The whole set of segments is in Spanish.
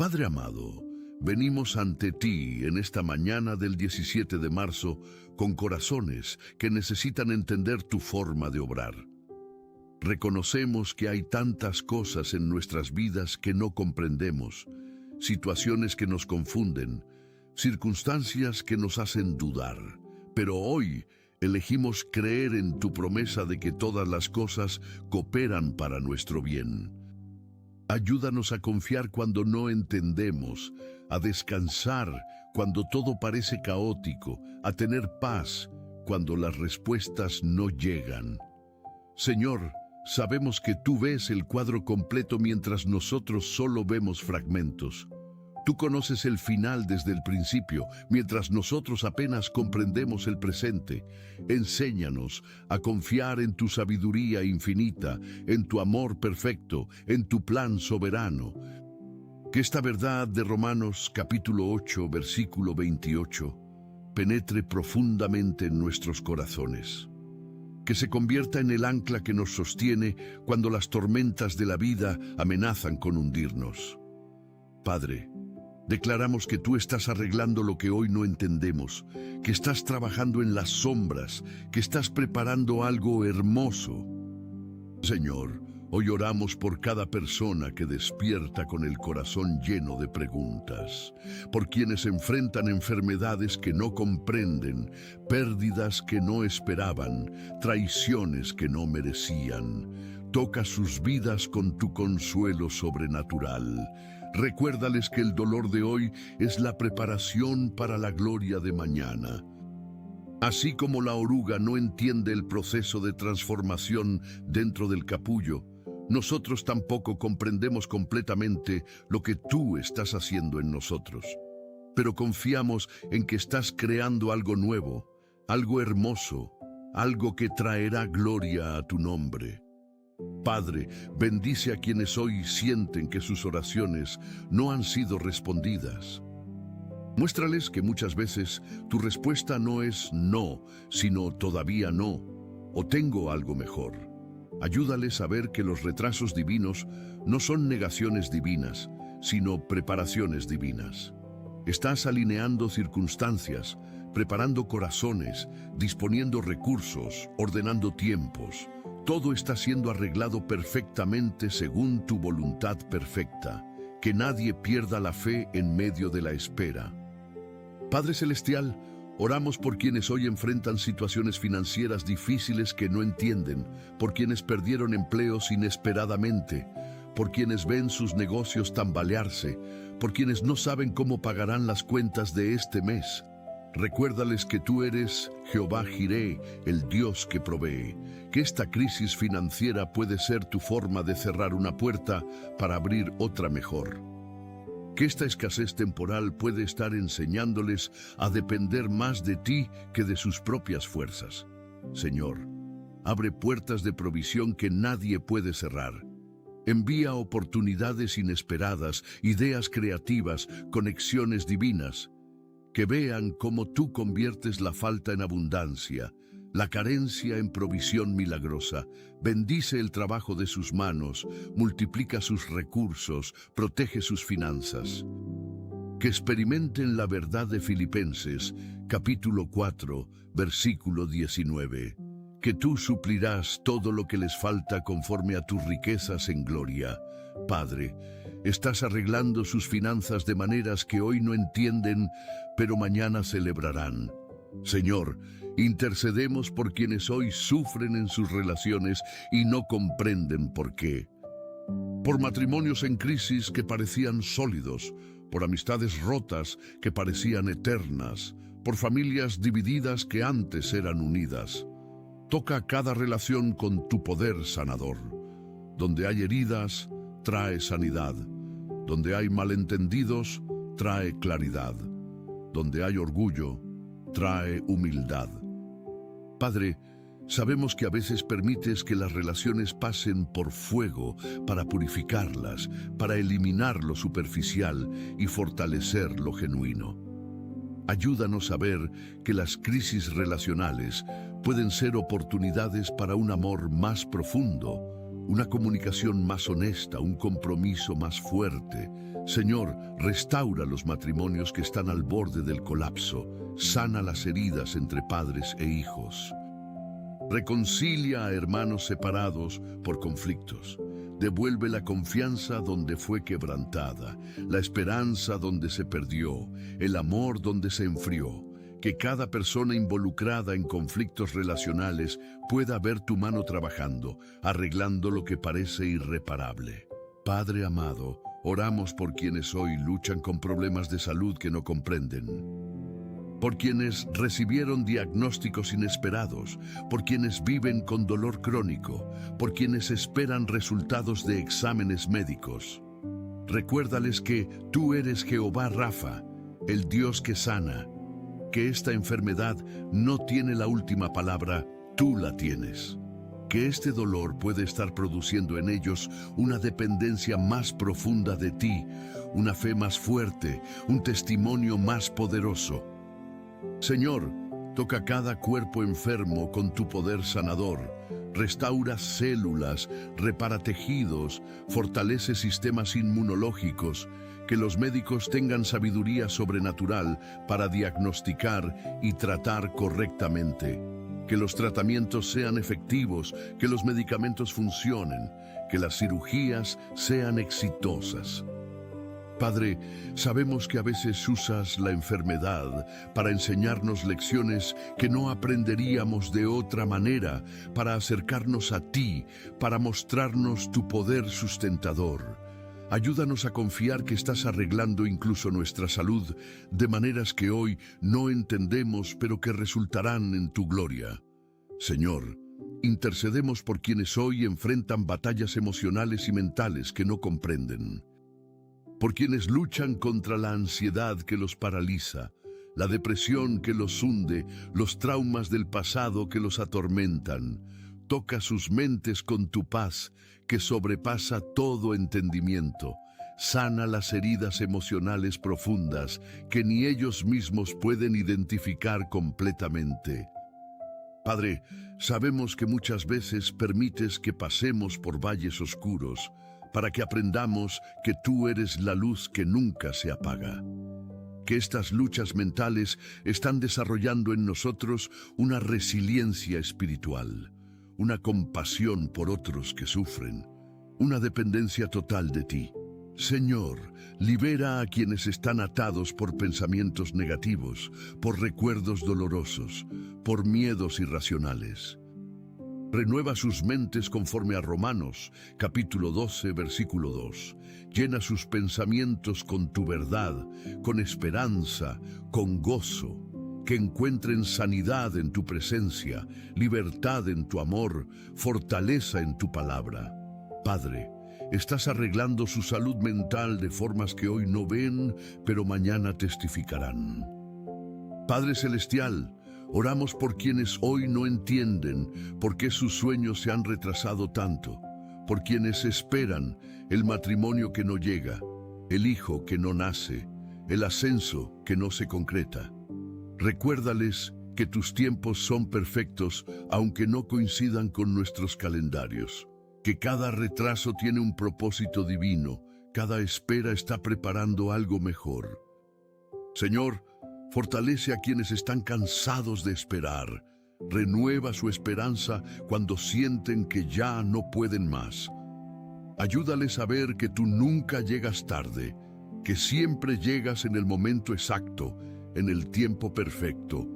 Padre amado, venimos ante ti en esta mañana del 17 de marzo con corazones que necesitan entender tu forma de obrar. Reconocemos que hay tantas cosas en nuestras vidas que no comprendemos, situaciones que nos confunden, circunstancias que nos hacen dudar. Pero hoy elegimos creer en tu promesa de que todas las cosas cooperan para nuestro bien. Ayúdanos a confiar cuando no entendemos, a descansar cuando todo parece caótico, a tener paz cuando las respuestas no llegan. Señor, sabemos que tú ves el cuadro completo mientras nosotros solo vemos fragmentos. Tú conoces el final desde el principio, mientras nosotros apenas comprendemos el presente. Enséñanos a confiar en tu sabiduría infinita, en tu amor perfecto, en tu plan soberano. Que esta verdad de Romanos capítulo 8, versículo 28, penetre profundamente en nuestros corazones. Que se convierta en el ancla que nos sostiene cuando las tormentas de la vida amenazan con hundirnos. Padre, declaramos que tú estás arreglando lo que hoy no entendemos, que estás trabajando en las sombras, que estás preparando algo hermoso. Señor, hoy oramos por cada persona que despierta con el corazón lleno de preguntas, por quienes enfrentan enfermedades que no comprenden, pérdidas que no esperaban, traiciones que no merecían. Toca sus vidas con tu consuelo sobrenatural. Recuérdales que el dolor de hoy es la preparación para la gloria de mañana. Así como la oruga no entiende el proceso de transformación dentro del capullo, nosotros tampoco comprendemos completamente lo que tú estás haciendo en nosotros. Pero confiamos en que estás creando algo nuevo, algo hermoso, algo que traerá gloria a tu nombre. Padre, bendice a quienes hoy sienten que sus oraciones no han sido respondidas. Muéstrales que muchas veces tu respuesta no es no, sino todavía no, o tengo algo mejor. Ayúdales a ver que los retrasos divinos no son negaciones divinas, sino preparaciones divinas. Estás alineando circunstancias, preparando corazones, disponiendo recursos, ordenando tiempos. Todo está siendo arreglado perfectamente según tu voluntad perfecta. Que nadie pierda la fe en medio de la espera. Padre Celestial, oramos por quienes hoy enfrentan situaciones financieras difíciles que no entienden, por quienes perdieron empleos inesperadamente, por quienes ven sus negocios tambalearse, por quienes no saben cómo pagarán las cuentas de este mes. Recuérdales que tú eres Jehová Jireh, el Dios que provee, que esta crisis financiera puede ser tu forma de cerrar una puerta para abrir otra mejor. Que esta escasez temporal puede estar enseñándoles a depender más de ti que de sus propias fuerzas. Señor, abre puertas de provisión que nadie puede cerrar. Envía oportunidades inesperadas, ideas creativas, conexiones divinas. Que vean cómo tú conviertes la falta en abundancia, la carencia en provisión milagrosa. Bendice el trabajo de sus manos, multiplica sus recursos, protege sus finanzas. Que experimenten la verdad de Filipenses, capítulo 4, versículo 19. Que tú suplirás todo lo que les falta conforme a tus riquezas en gloria. Padre, estás arreglando sus finanzas de maneras que hoy no entienden, pero mañana celebrarán. Señor, intercedemos por quienes hoy sufren en sus relaciones y no comprenden por qué. Por matrimonios en crisis que parecían sólidos, por amistades rotas que parecían eternas, por familias divididas que antes eran unidas. Toca cada relación con tu poder sanador. Donde hay heridas, trae sanidad. Donde hay malentendidos, trae claridad. Donde hay orgullo, trae humildad. Padre, sabemos que a veces permites que las relaciones pasen por fuego para purificarlas, para eliminar lo superficial y fortalecer lo genuino. Ayúdanos a ver que las crisis relacionales pueden ser oportunidades para un amor más profundo, una comunicación más honesta, un compromiso más fuerte. Señor, restaura los matrimonios que están al borde del colapso, sana las heridas entre padres e hijos. Reconcilia a hermanos separados por conflictos. Devuelve la confianza donde fue quebrantada, la esperanza donde se perdió, el amor donde se enfrió. Que cada persona involucrada en conflictos relacionales pueda ver tu mano trabajando, arreglando lo que parece irreparable. Padre amado, oramos por quienes hoy luchan con problemas de salud que no comprenden, por quienes recibieron diagnósticos inesperados, por quienes viven con dolor crónico, por quienes esperan resultados de exámenes médicos. Recuérdales que tú eres Jehová Rafa, el Dios que sana, que esta enfermedad no tiene la última palabra, tú la tienes. Que este dolor puede estar produciendo en ellos una dependencia más profunda de ti, una fe más fuerte, un testimonio más poderoso. Señor, toca cada cuerpo enfermo con tu poder sanador. Restaura células, repara tejidos, fortalece sistemas inmunológicos. Que los médicos tengan sabiduría sobrenatural para diagnosticar y tratar correctamente. Que los tratamientos sean efectivos, que los medicamentos funcionen, que las cirugías sean exitosas. Padre, sabemos que a veces usas la enfermedad para enseñarnos lecciones que no aprenderíamos de otra manera, para acercarnos a ti, para mostrarnos tu poder sustentador. Ayúdanos a confiar que estás arreglando incluso nuestra salud de maneras que hoy no entendemos, pero que resultarán en tu gloria. Señor, intercedemos por quienes hoy enfrentan batallas emocionales y mentales que no comprenden, por quienes luchan contra la ansiedad que los paraliza, la depresión que los hunde, los traumas del pasado que los atormentan. Toca sus mentes con tu paz, que sobrepasa todo entendimiento. Sana las heridas emocionales profundas que ni ellos mismos pueden identificar completamente. Padre, sabemos que muchas veces permites que pasemos por valles oscuros, para que aprendamos que tú eres la luz que nunca se apaga. Que estas luchas mentales están desarrollando en nosotros una resiliencia espiritual, una compasión por otros que sufren, una dependencia total de ti. Señor, libera a quienes están atados por pensamientos negativos, por recuerdos dolorosos, por miedos irracionales. Renueva sus mentes conforme a Romanos, capítulo 12, versículo 2. Llena sus pensamientos con tu verdad, con esperanza, con gozo. Que encuentren sanidad en tu presencia, libertad en tu amor, fortaleza en tu palabra. Padre, estás arreglando su salud mental de formas que hoy no ven, pero mañana testificarán. Padre Celestial, oramos por quienes hoy no entienden por qué sus sueños se han retrasado tanto, por quienes esperan el matrimonio que no llega, el hijo que no nace, el ascenso que no se concreta. Recuérdales que tus tiempos son perfectos, aunque no coincidan con nuestros calendarios. Que cada retraso tiene un propósito divino, cada espera está preparando algo mejor. Señor, fortalece a quienes están cansados de esperar. Renueva su esperanza cuando sienten que ya no pueden más. Ayúdales a ver que tú nunca llegas tarde, que siempre llegas en el momento exacto, en el tiempo perfecto.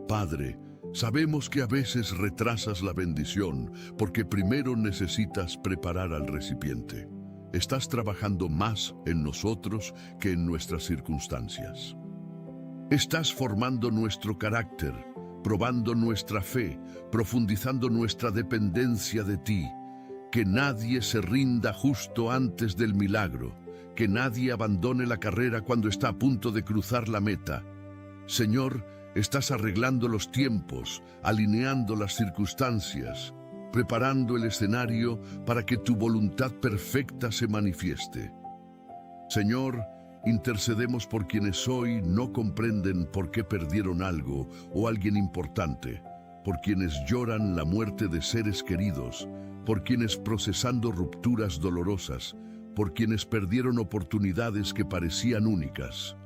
Padre, sabemos que a veces retrasas la bendición porque primero necesitas preparar al recipiente. Estás trabajando más en nosotros que en nuestras circunstancias. Estás formando nuestro carácter, probando nuestra fe, profundizando nuestra dependencia de ti. Que nadie se rinda justo antes del milagro, que nadie abandone la carrera cuando está a punto de cruzar la meta. Señor, estás arreglando los tiempos, alineando las circunstancias, preparando el escenario para que tu voluntad perfecta se manifieste. Señor, intercedemos por quienes hoy no comprenden por qué perdieron algo o alguien importante, por quienes lloran la muerte de seres queridos, por quienes procesando rupturas dolorosas, por quienes perdieron oportunidades que parecían únicas.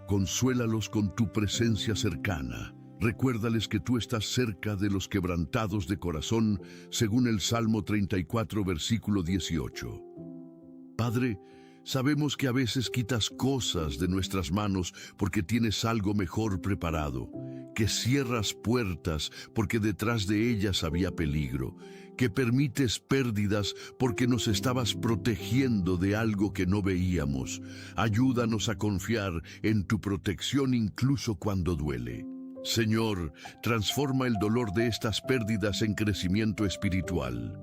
Consuélalos con tu presencia cercana. Recuérdales que tú estás cerca de los quebrantados de corazón, según el Salmo 34, versículo 18. Padre, sabemos que a veces quitas cosas de nuestras manos porque tienes algo mejor preparado, que cierras puertas porque detrás de ellas había peligro, que permites pérdidas porque nos estabas protegiendo de algo que no veíamos. Ayúdanos a confiar en tu protección incluso cuando duele. Señor, transforma el dolor de estas pérdidas en crecimiento espiritual.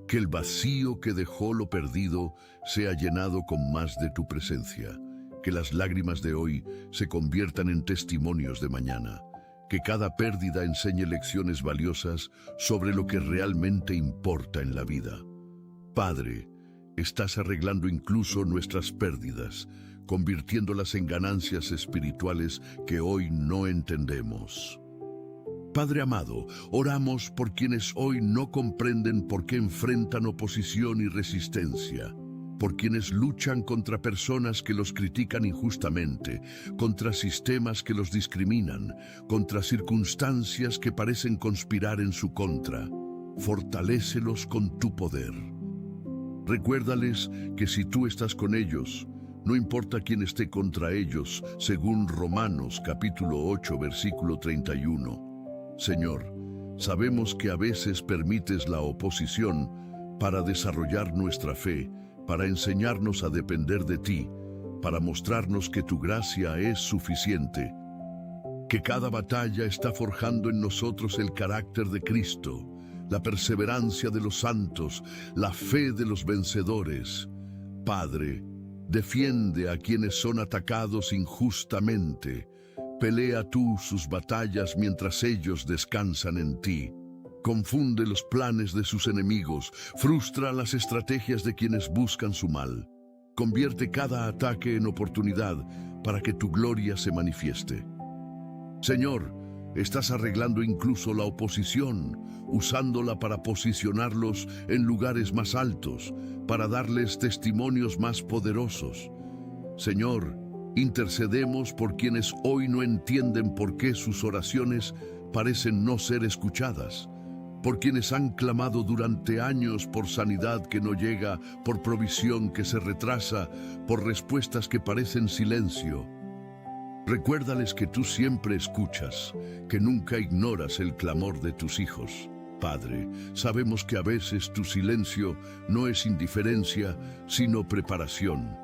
Que el vacío que dejó lo perdido sea llenado con más de tu presencia. Que las lágrimas de hoy se conviertan en testimonios de mañana. Que cada pérdida enseñe lecciones valiosas sobre lo que realmente importa en la vida. Padre, estás arreglando incluso nuestras pérdidas, convirtiéndolas en ganancias espirituales que hoy no entendemos. Padre amado, oramos por quienes hoy no comprenden por qué enfrentan oposición y resistencia, por quienes luchan contra personas que los critican injustamente, contra sistemas que los discriminan, contra circunstancias que parecen conspirar en su contra. Fortalécelos con tu poder. Recuérdales que si tú estás con ellos, no importa quién esté contra ellos, según Romanos capítulo 8, versículo 31. Señor, sabemos que a veces permites la oposición para desarrollar nuestra fe, para enseñarnos a depender de ti, para mostrarnos que tu gracia es suficiente, que cada batalla está forjando en nosotros el carácter de Cristo, la perseverancia de los santos, la fe de los vencedores. Padre, defiende a quienes son atacados injustamente. Pelea tú sus batallas mientras ellos descansan en ti. Confunde los planes de sus enemigos, frustra las estrategias de quienes buscan su mal. Convierte cada ataque en oportunidad para que tu gloria se manifieste. Señor, estás arreglando incluso la oposición, usándola para posicionarlos en lugares más altos, para darles testimonios más poderosos. Señor, intercedemos por quienes hoy no entienden por qué sus oraciones parecen no ser escuchadas, por quienes han clamado durante años por sanidad que no llega, por provisión que se retrasa, por respuestas que parecen silencio. Recuérdales que tú siempre escuchas, que nunca ignoras el clamor de tus hijos. Padre, sabemos que a veces tu silencio no es indiferencia, sino preparación,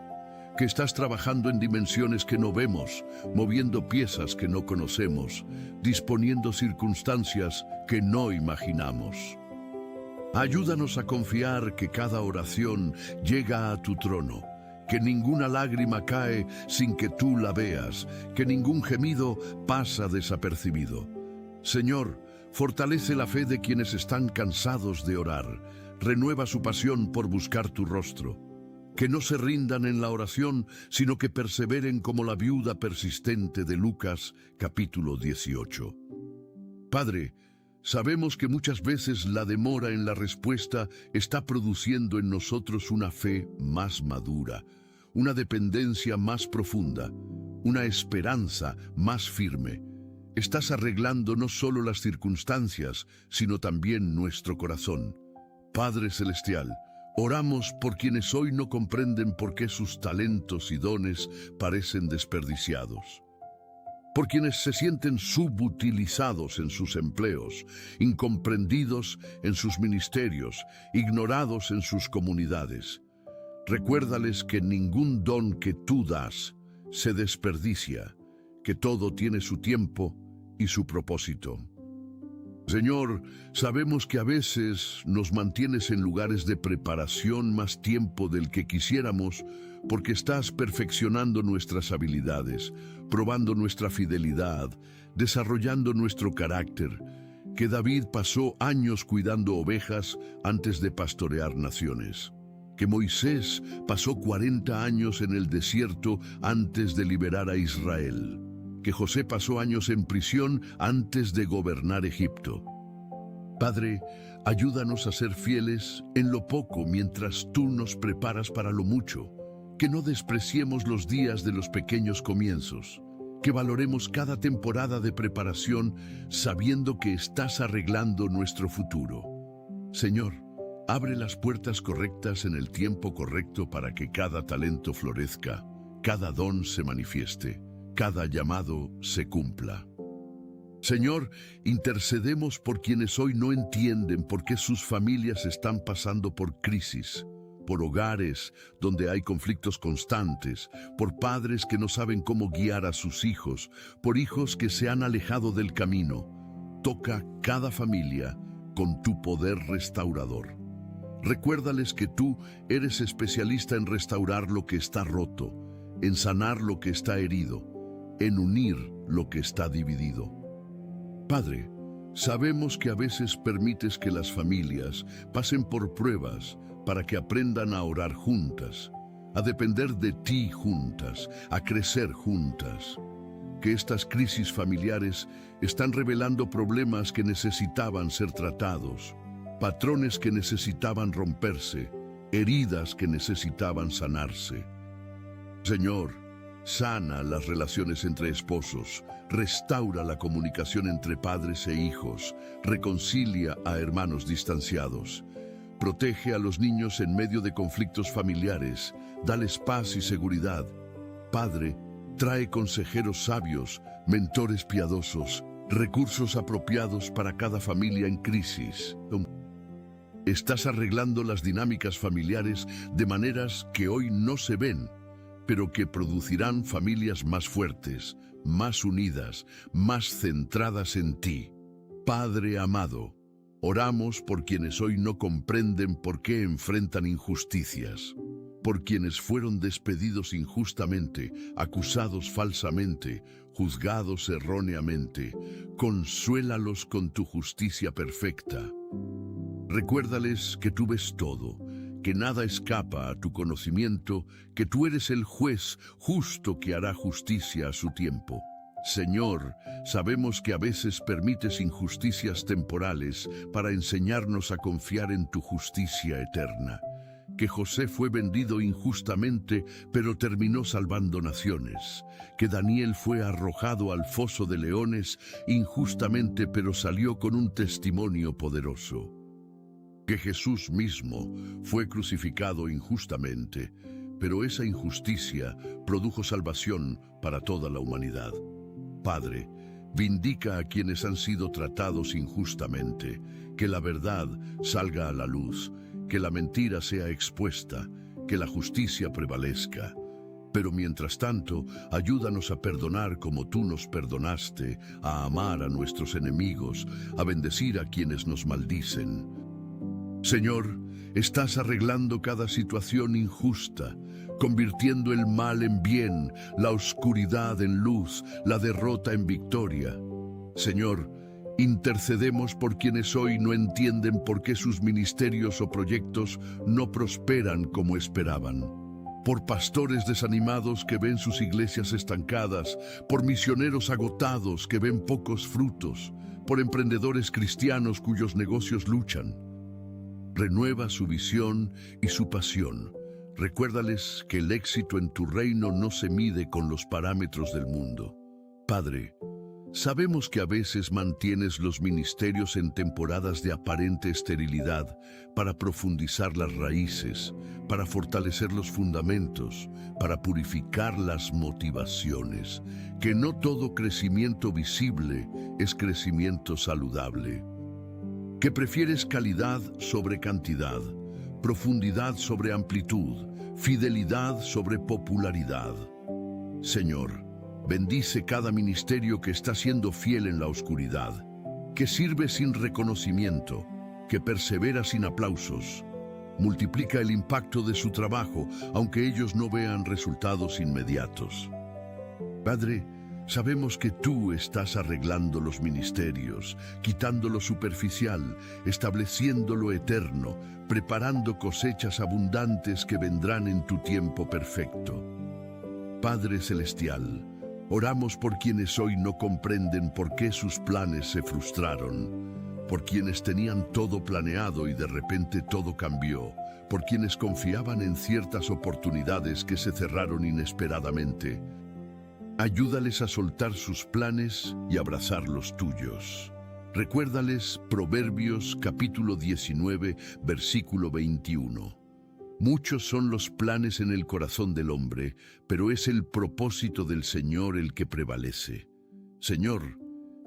que estás trabajando en dimensiones que no vemos, moviendo piezas que no conocemos, disponiendo circunstancias que no imaginamos. Ayúdanos a confiar que cada oración llega a tu trono, que ninguna lágrima cae sin que tú la veas, que ningún gemido pasa desapercibido. Señor, fortalece la fe de quienes están cansados de orar, renueva su pasión por buscar tu rostro. Que no se rindan en la oración, sino que perseveren como la viuda persistente de Lucas, capítulo 18. Padre, sabemos que muchas veces la demora en la respuesta está produciendo en nosotros una fe más madura, una dependencia más profunda, una esperanza más firme. Estás arreglando no solo las circunstancias, sino también nuestro corazón. Padre Celestial, oramos por quienes hoy no comprenden por qué sus talentos y dones parecen desperdiciados. Por quienes se sienten subutilizados en sus empleos, incomprendidos en sus ministerios, ignorados en sus comunidades. Recuérdales que ningún don que tú das se desperdicia, que todo tiene su tiempo y su propósito. Señor, sabemos que a veces nos mantienes en lugares de preparación más tiempo del que quisiéramos, porque estás perfeccionando nuestras habilidades, probando nuestra fidelidad, desarrollando nuestro carácter, que David pasó años cuidando ovejas antes de pastorear naciones, que Moisés pasó 40 años en el desierto antes de liberar a Israel, que José pasó años en prisión antes de gobernar Egipto. Padre, Ayúdanos a ser fieles en lo poco mientras tú nos preparas para lo mucho. Que no despreciemos los días de los pequeños comienzos. Que valoremos cada temporada de preparación sabiendo que estás arreglando nuestro futuro. Señor, abre las puertas correctas en el tiempo correcto para que cada talento florezca, cada don se manifieste, cada llamado se cumpla. Señor, intercedemos por quienes hoy no entienden por qué sus familias están pasando por crisis, por hogares donde hay conflictos constantes, por padres que no saben cómo guiar a sus hijos, por hijos que se han alejado del camino. Toca cada familia con tu poder restaurador. Recuérdales que tú eres especialista en restaurar lo que está roto, en sanar lo que está herido, en unir lo que está dividido. Padre, sabemos que a veces permites que las familias pasen por pruebas para que aprendan a orar juntas, a depender de ti juntas, a crecer juntas. Que estas crisis familiares están revelando problemas que necesitaban ser tratados, patrones que necesitaban romperse, heridas que necesitaban sanarse. Señor, sana las relaciones entre esposos, restaura la comunicación entre padres e hijos, reconcilia a hermanos distanciados. Protege a los niños en medio de conflictos familiares, dales paz y seguridad. Padre, trae consejeros sabios, mentores piadosos, recursos apropiados para cada familia en crisis. Estás arreglando las dinámicas familiares de maneras que hoy no se ven, pero que producirán familias más fuertes, más unidas, más centradas en ti. Padre amado, oramos por quienes hoy no comprenden por qué enfrentan injusticias, por quienes fueron despedidos injustamente, acusados falsamente, juzgados erróneamente. Consuélalos con tu justicia perfecta. Recuérdales que tú ves todo, que nada escapa a tu conocimiento, que tú eres el juez justo que hará justicia a su tiempo. Señor, sabemos que a veces permites injusticias temporales para enseñarnos a confiar en tu justicia eterna. Que José fue vendido injustamente, pero terminó salvando naciones. Que Daniel fue arrojado al foso de leones injustamente, pero salió con un testimonio poderoso. Que Jesús mismo fue crucificado injustamente, pero esa injusticia produjo salvación para toda la humanidad. Padre, vindica a quienes han sido tratados injustamente, que la verdad salga a la luz, que la mentira sea expuesta, que la justicia prevalezca. Pero mientras tanto, ayúdanos a perdonar como tú nos perdonaste, a amar a nuestros enemigos, a bendecir a quienes nos maldicen. Señor, estás arreglando cada situación injusta, convirtiendo el mal en bien, la oscuridad en luz, la derrota en victoria. Señor, intercedemos por quienes hoy no entienden por qué sus ministerios o proyectos no prosperan como esperaban. Por pastores desanimados que ven sus iglesias estancadas, por misioneros agotados que ven pocos frutos, por emprendedores cristianos cuyos negocios luchan. Renueva su visión y su pasión. Recuérdales que el éxito en tu reino no se mide con los parámetros del mundo. Padre, sabemos que a veces mantienes los ministerios en temporadas de aparente esterilidad para profundizar las raíces, para fortalecer los fundamentos, para purificar las motivaciones. Que no todo crecimiento visible es crecimiento saludable. Que prefieres calidad sobre cantidad, profundidad sobre amplitud, fidelidad sobre popularidad. Señor, bendice cada ministerio que está siendo fiel en la oscuridad, que sirve sin reconocimiento, que persevera sin aplausos. Multiplica el impacto de su trabajo, aunque ellos no vean resultados inmediatos. Padre, sabemos que tú estás arreglando los ministerios, quitando lo superficial, estableciendo lo eterno, preparando cosechas abundantes que vendrán en tu tiempo perfecto. Padre Celestial, oramos por quienes hoy no comprenden por qué sus planes se frustraron, por quienes tenían todo planeado y de repente todo cambió, por quienes confiaban en ciertas oportunidades que se cerraron inesperadamente. Ayúdales a soltar sus planes y abrazar los tuyos. Recuérdales Proverbios capítulo 19, versículo 21. Muchos son los planes en el corazón del hombre, pero es el propósito del Señor el que prevalece. Señor,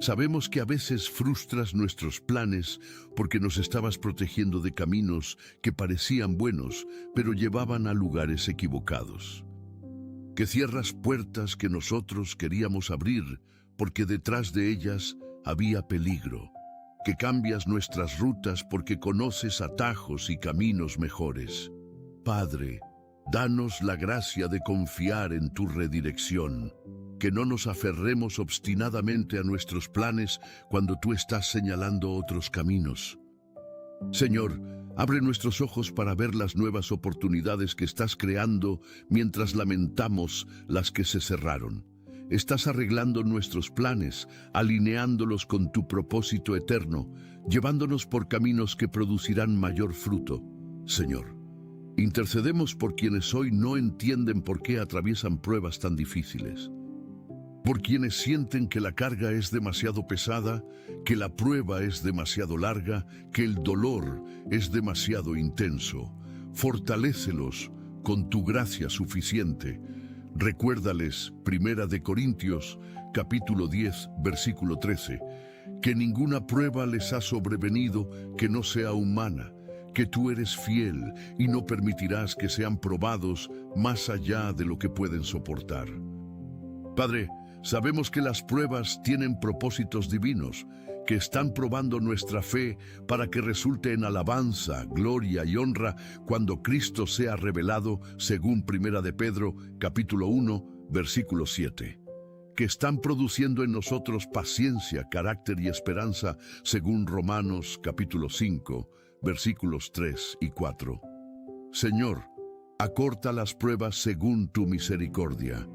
sabemos que a veces frustras nuestros planes porque nos estabas protegiendo de caminos que parecían buenos, pero llevaban a lugares equivocados. Que cierras puertas que nosotros queríamos abrir porque detrás de ellas había peligro. Que cambias nuestras rutas porque conoces atajos y caminos mejores. Padre, danos la gracia de confiar en tu redirección. Que no nos aferremos obstinadamente a nuestros planes cuando tú estás señalando otros caminos. Señor, abre nuestros ojos para ver las nuevas oportunidades que estás creando mientras lamentamos las que se cerraron. Estás arreglando nuestros planes, alineándolos con tu propósito eterno, llevándonos por caminos que producirán mayor fruto. Señor, intercedemos por quienes hoy no entienden por qué atraviesan pruebas tan difíciles. Por quienes sienten que la carga es demasiado pesada, que la prueba es demasiado larga, que el dolor es demasiado intenso. Fortalécelos con tu gracia suficiente. Recuérdales, 1 Corintios, capítulo 10, versículo 13, que ninguna prueba les ha sobrevenido que no sea humana, que tú eres fiel y no permitirás que sean probados más allá de lo que pueden soportar. Padre, sabemos que las pruebas tienen propósitos divinos, que están probando nuestra fe para que resulte en alabanza, gloria y honra cuando Cristo sea revelado, según 1 Pedro, capítulo 1, versículo 7. Que están produciendo en nosotros paciencia, carácter y esperanza, según Romanos, capítulo 5, versículos 3 y 4. Señor, acorta las pruebas según tu misericordia.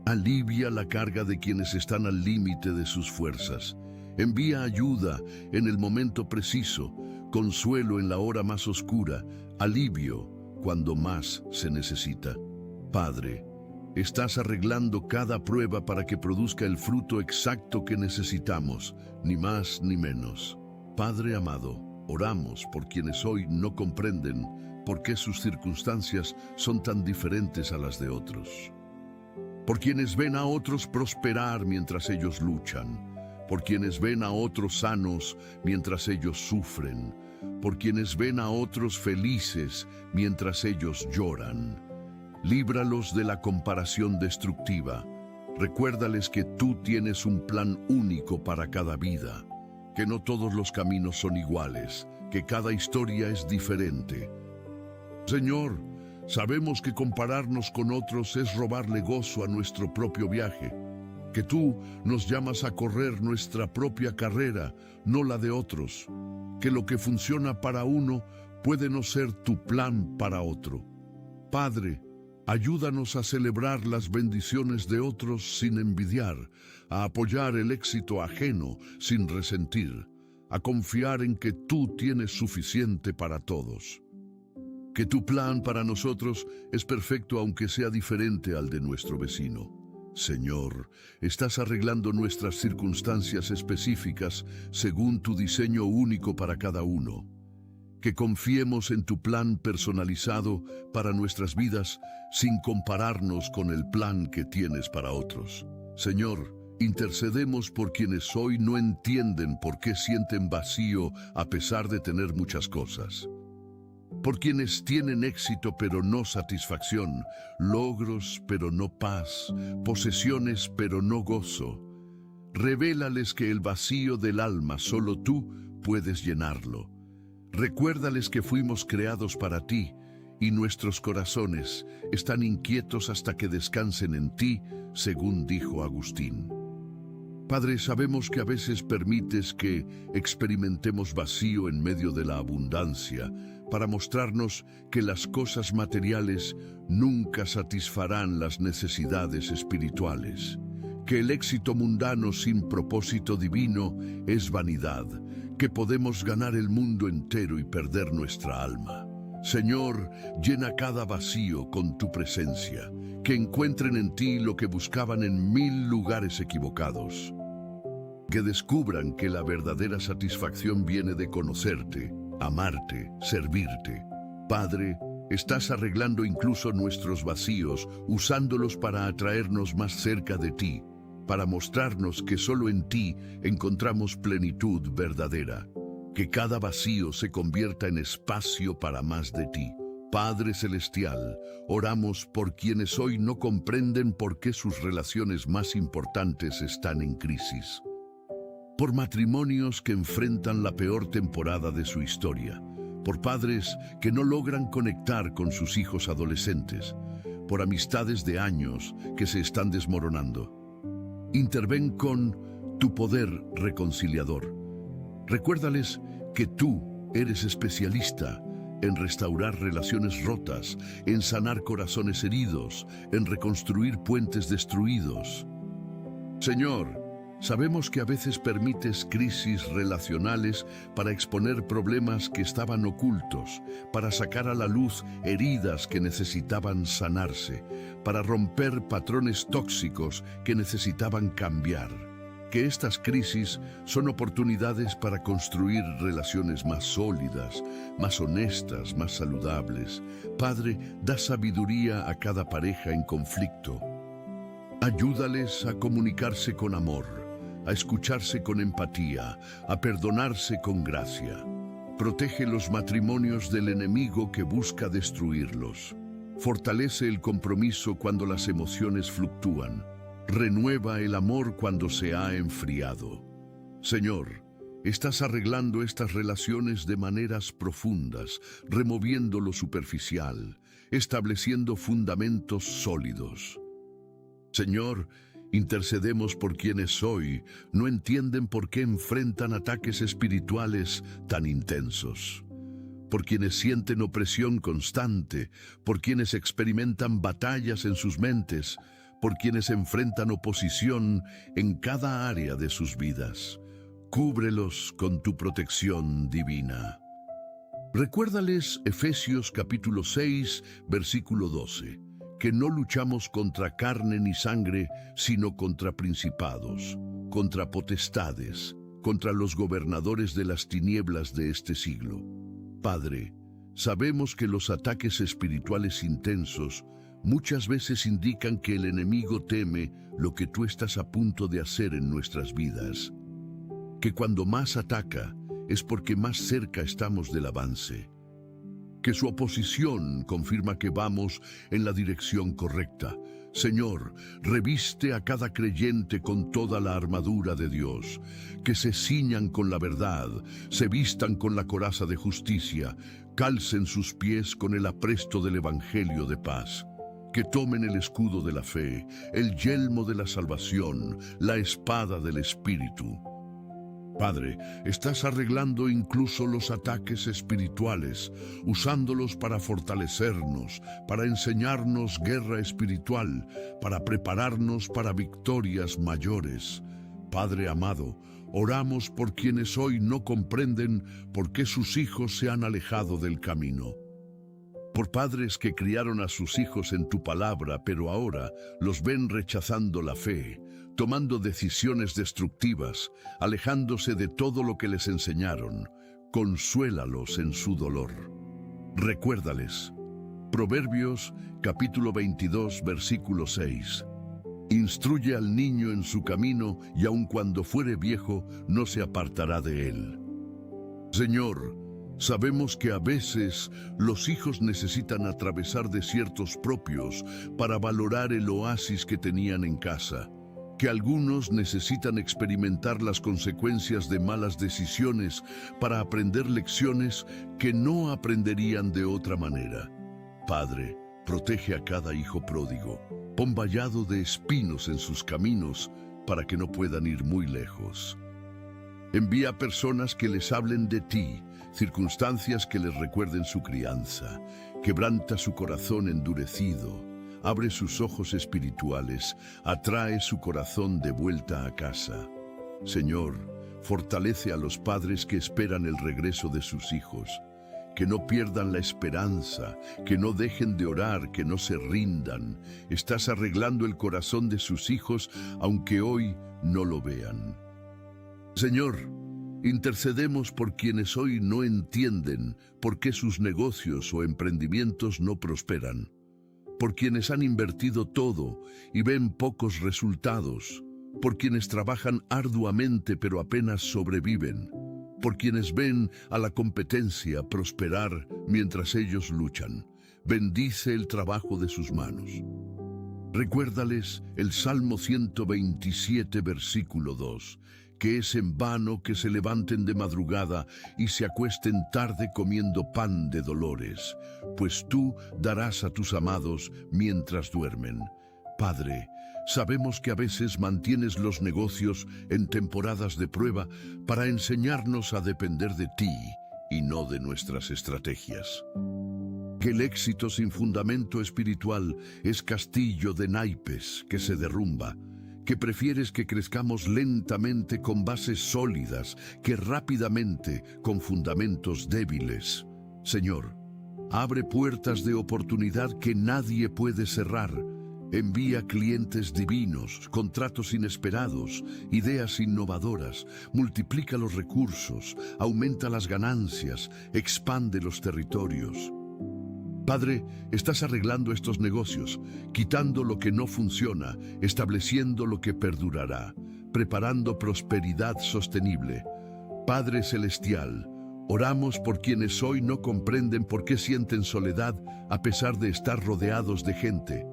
Alivia la carga de quienes están al límite de sus fuerzas. Envía ayuda en el momento preciso, consuelo en la hora más oscura, alivio cuando más se necesita. Padre, estás arreglando cada prueba para que produzca el fruto exacto que necesitamos, ni más ni menos. Padre amado, oramos por quienes hoy no comprenden por qué sus circunstancias son tan diferentes a las de otros. Por quienes ven a otros prosperar mientras ellos luchan. Por quienes ven a otros sanos mientras ellos sufren. Por quienes ven a otros felices mientras ellos lloran. Líbralos de la comparación destructiva. Recuérdales que tú tienes un plan único para cada vida, que no todos los caminos son iguales, que cada historia es diferente. Señor, sabemos que compararnos con otros es robarle gozo a nuestro propio viaje, que tú nos llamas a correr nuestra propia carrera, no la de otros, que lo que funciona para uno puede no ser tu plan para otro. Padre, ayúdanos a celebrar las bendiciones de otros sin envidiar, a apoyar el éxito ajeno sin resentir, a confiar en que tú tienes suficiente para todos. Que tu plan para nosotros es perfecto aunque sea diferente al de nuestro vecino. Señor, estás arreglando nuestras circunstancias específicas según tu diseño único para cada uno. Que confiemos en tu plan personalizado para nuestras vidas sin compararnos con el plan que tienes para otros. Señor, intercedemos por quienes hoy no entienden por qué sienten vacío a pesar de tener muchas cosas. Por quienes tienen éxito pero no satisfacción, logros pero no paz, posesiones pero no gozo. Revélales que el vacío del alma solo tú puedes llenarlo. Recuérdales que fuimos creados para ti y nuestros corazones están inquietos hasta que descansen en ti, según dijo Agustín. Padre, sabemos que a veces permites que experimentemos vacío en medio de la abundancia, para mostrarnos que las cosas materiales nunca satisfarán las necesidades espirituales, que el éxito mundano sin propósito divino es vanidad, que podemos ganar el mundo entero y perder nuestra alma. Señor, llena cada vacío con tu presencia, que encuentren en ti lo que buscaban en 1000 lugares equivocados. Que descubran que la verdadera satisfacción viene de conocerte, amarte, servirte. Padre, estás arreglando incluso nuestros vacíos, usándolos para atraernos más cerca de ti, para mostrarnos que solo en ti encontramos plenitud verdadera. Que cada vacío se convierta en espacio para más de ti. Padre Celestial, oramos por quienes hoy no comprenden por qué sus relaciones más importantes están en crisis. Por matrimonios que enfrentan la peor temporada de su historia. Por padres que no logran conectar con sus hijos adolescentes. Por amistades de años que se están desmoronando. Interven con tu poder reconciliador. Recuérdales que tú eres especialista en restaurar relaciones rotas, en sanar corazones heridos, en reconstruir puentes destruidos. Señor, sabemos que a veces permites crisis relacionales para exponer problemas que estaban ocultos, para sacar a la luz heridas que necesitaban sanarse, para romper patrones tóxicos que necesitaban cambiar. Que estas crisis son oportunidades para construir relaciones más sólidas, más honestas, más saludables. Padre, da sabiduría a cada pareja en conflicto. Ayúdales a comunicarse con amor, a escucharse con empatía, a perdonarse con gracia. Protege los matrimonios del enemigo que busca destruirlos. Fortalece el compromiso cuando las emociones fluctúan. Renueva el amor cuando se ha enfriado. Señor, estás arreglando estas relaciones de maneras profundas, removiendo lo superficial, estableciendo fundamentos sólidos. Señor, intercedemos por quienes hoy no entienden por qué enfrentan ataques espirituales tan intensos. Por quienes sienten opresión constante, por quienes experimentan batallas en sus mentes, por quienes enfrentan oposición en cada área de sus vidas. Cúbrelos con tu protección divina. Recuérdales Efesios capítulo 6, versículo 12, que no luchamos contra carne ni sangre, sino contra principados, contra potestades, contra los gobernadores de las tinieblas de este siglo. Padre, sabemos que los ataques espirituales intensos muchas veces indican que el enemigo teme lo que tú estás a punto de hacer en nuestras vidas. Que cuando más ataca es porque más cerca estamos del avance. Que su oposición confirma que vamos en la dirección correcta. Señor, reviste a cada creyente con toda la armadura de Dios. Que se ciñan con la verdad, se vistan con la coraza de justicia, calcen sus pies con el apresto del Evangelio de paz. Que tomen el escudo de la fe, el yelmo de la salvación, la espada del Espíritu. Padre, estás arreglando incluso los ataques espirituales, usándolos para fortalecernos, para enseñarnos guerra espiritual, para prepararnos para victorias mayores. Padre amado, oramos por quienes hoy no comprenden por qué sus hijos se han alejado del camino. Por padres que criaron a sus hijos en tu palabra, pero ahora los ven rechazando la fe, tomando decisiones destructivas, alejándose de todo lo que les enseñaron. Consuélalos en su dolor. Recuérdales. Proverbios, capítulo 22, versículo 6. Instruye al niño en su camino, y aun cuando fuere viejo, no se apartará de él. Señor, sabemos que a veces los hijos necesitan atravesar desiertos propios para valorar el oasis que tenían en casa. Que algunos necesitan experimentar las consecuencias de malas decisiones para aprender lecciones que no aprenderían de otra manera. Padre, protege a cada hijo pródigo. Pon vallado de espinos en sus caminos para que no puedan ir muy lejos. Envía personas que les hablen de ti, circunstancias que les recuerden su crianza. Quebranta su corazón endurecido. Abre sus ojos espirituales, atrae su corazón de vuelta a casa. Señor, Fortalece a los padres que esperan el regreso de sus hijos, que no pierdan la esperanza, que no dejen de orar, que no se rindan. Estás arreglando el corazón de sus hijos, aunque hoy no lo vean. Señor, intercedemos por quienes hoy no entienden por qué sus negocios o emprendimientos no prosperan, por quienes han invertido todo y ven pocos resultados, por quienes trabajan arduamente pero apenas sobreviven, por quienes ven a la competencia prosperar mientras ellos luchan. Bendice el trabajo de sus manos. Recuérdales el Salmo 127, versículo 2, que es en vano que se levanten de madrugada y se acuesten tarde comiendo pan de dolores, pues tú darás a tus amados mientras duermen. Padre, sabemos que a veces mantienes los negocios en temporadas de prueba para enseñarnos a depender de ti y no de nuestras estrategias. Que el éxito sin fundamento espiritual es castillo de naipes que se derrumba, que prefieres que crezcamos lentamente con bases sólidas que rápidamente con fundamentos débiles. Señor, abre puertas de oportunidad que nadie puede cerrar. Envía clientes divinos, contratos inesperados, ideas innovadoras, multiplica los recursos, aumenta las ganancias, expande los territorios. Padre, estás arreglando estos negocios, quitando lo que no funciona, estableciendo lo que perdurará, preparando prosperidad sostenible. Padre Celestial, oramos por quienes hoy no comprenden por qué sienten soledad a pesar de estar rodeados de gente,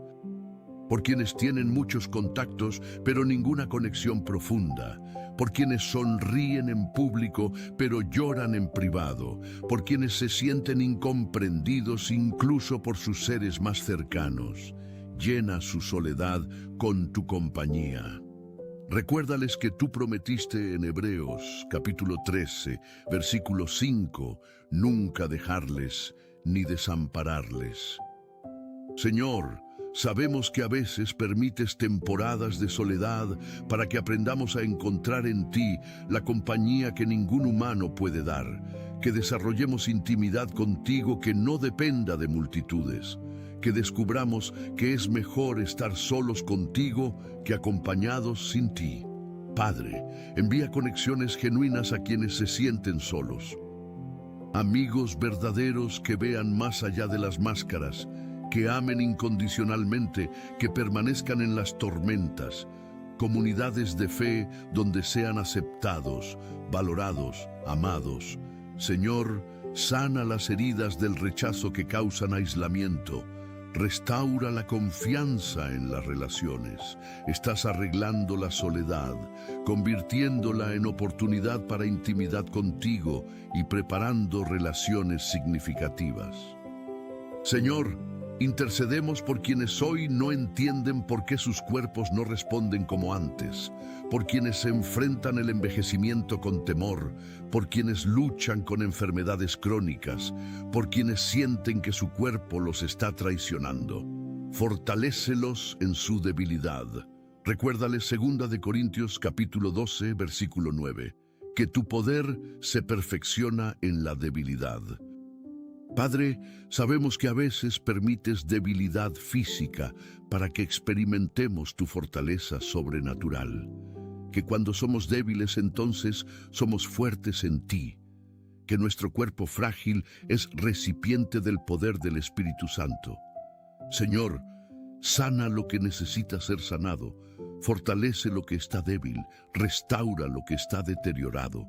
por quienes tienen muchos contactos pero ninguna conexión profunda, por quienes sonríen en público pero lloran en privado, por quienes se sienten incomprendidos incluso por sus seres más cercanos. Llena su soledad con tu compañía. Recuérdales que tú prometiste en Hebreos capítulo 13, versículo 5, nunca dejarles ni desampararles. Señor, sabemos que a veces permites temporadas de soledad para que aprendamos a encontrar en ti la compañía que ningún humano puede dar, que desarrollemos intimidad contigo que no dependa de multitudes, que descubramos que es mejor estar solos contigo que acompañados sin ti. Padre, envía conexiones genuinas a quienes se sienten solos. Amigos verdaderos que vean más allá de las máscaras, que amen incondicionalmente, que permanezcan en las tormentas, comunidades de fe donde sean aceptados, valorados, amados. Señor, sana las heridas del rechazo que causan aislamiento, restaura la confianza en las relaciones. Estás arreglando la soledad, convirtiéndola en oportunidad para intimidad contigo y preparando relaciones significativas. Señor, intercedemos por quienes hoy no entienden por qué sus cuerpos no responden como antes, por quienes se enfrentan el envejecimiento con temor, por quienes luchan con enfermedades crónicas, por quienes sienten que su cuerpo los está traicionando. Fortalécelos en su debilidad. Recuérdales 2 Corintios capítulo 12, versículo 9, que tu poder se perfecciona en la debilidad. Padre, sabemos que a veces permites debilidad física para que experimentemos tu fortaleza sobrenatural, que cuando somos débiles entonces somos fuertes en ti, que nuestro cuerpo frágil es recipiente del poder del Espíritu Santo. Señor, sana lo que necesita ser sanado, fortalece lo que está débil, restaura lo que está deteriorado.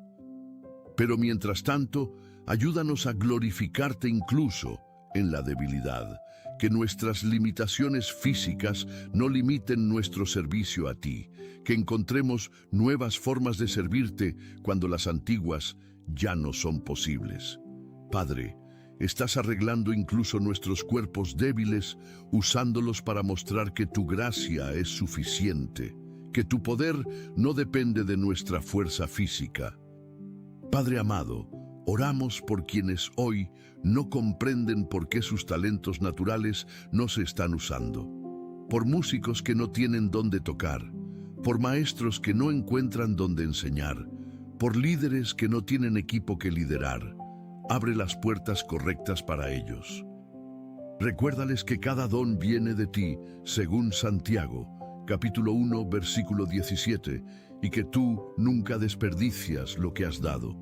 Pero mientras tanto, ayúdanos a glorificarte incluso en la debilidad, que nuestras limitaciones físicas no limiten nuestro servicio a ti, que encontremos nuevas formas de servirte cuando las antiguas ya no son posibles. Padre, estás arreglando incluso nuestros cuerpos débiles, usándolos para mostrar que tu gracia es suficiente, que tu poder no depende de nuestra fuerza física. Padre amado, oramos por quienes hoy no comprenden por qué sus talentos naturales no se están usando, por músicos que no tienen dónde tocar, por maestros que no encuentran dónde enseñar, por líderes que no tienen equipo que liderar. Abre las puertas correctas para ellos. Recuérdales que cada don viene de ti, según Santiago, capítulo 1, versículo 17, y que tú nunca desperdicias lo que has dado.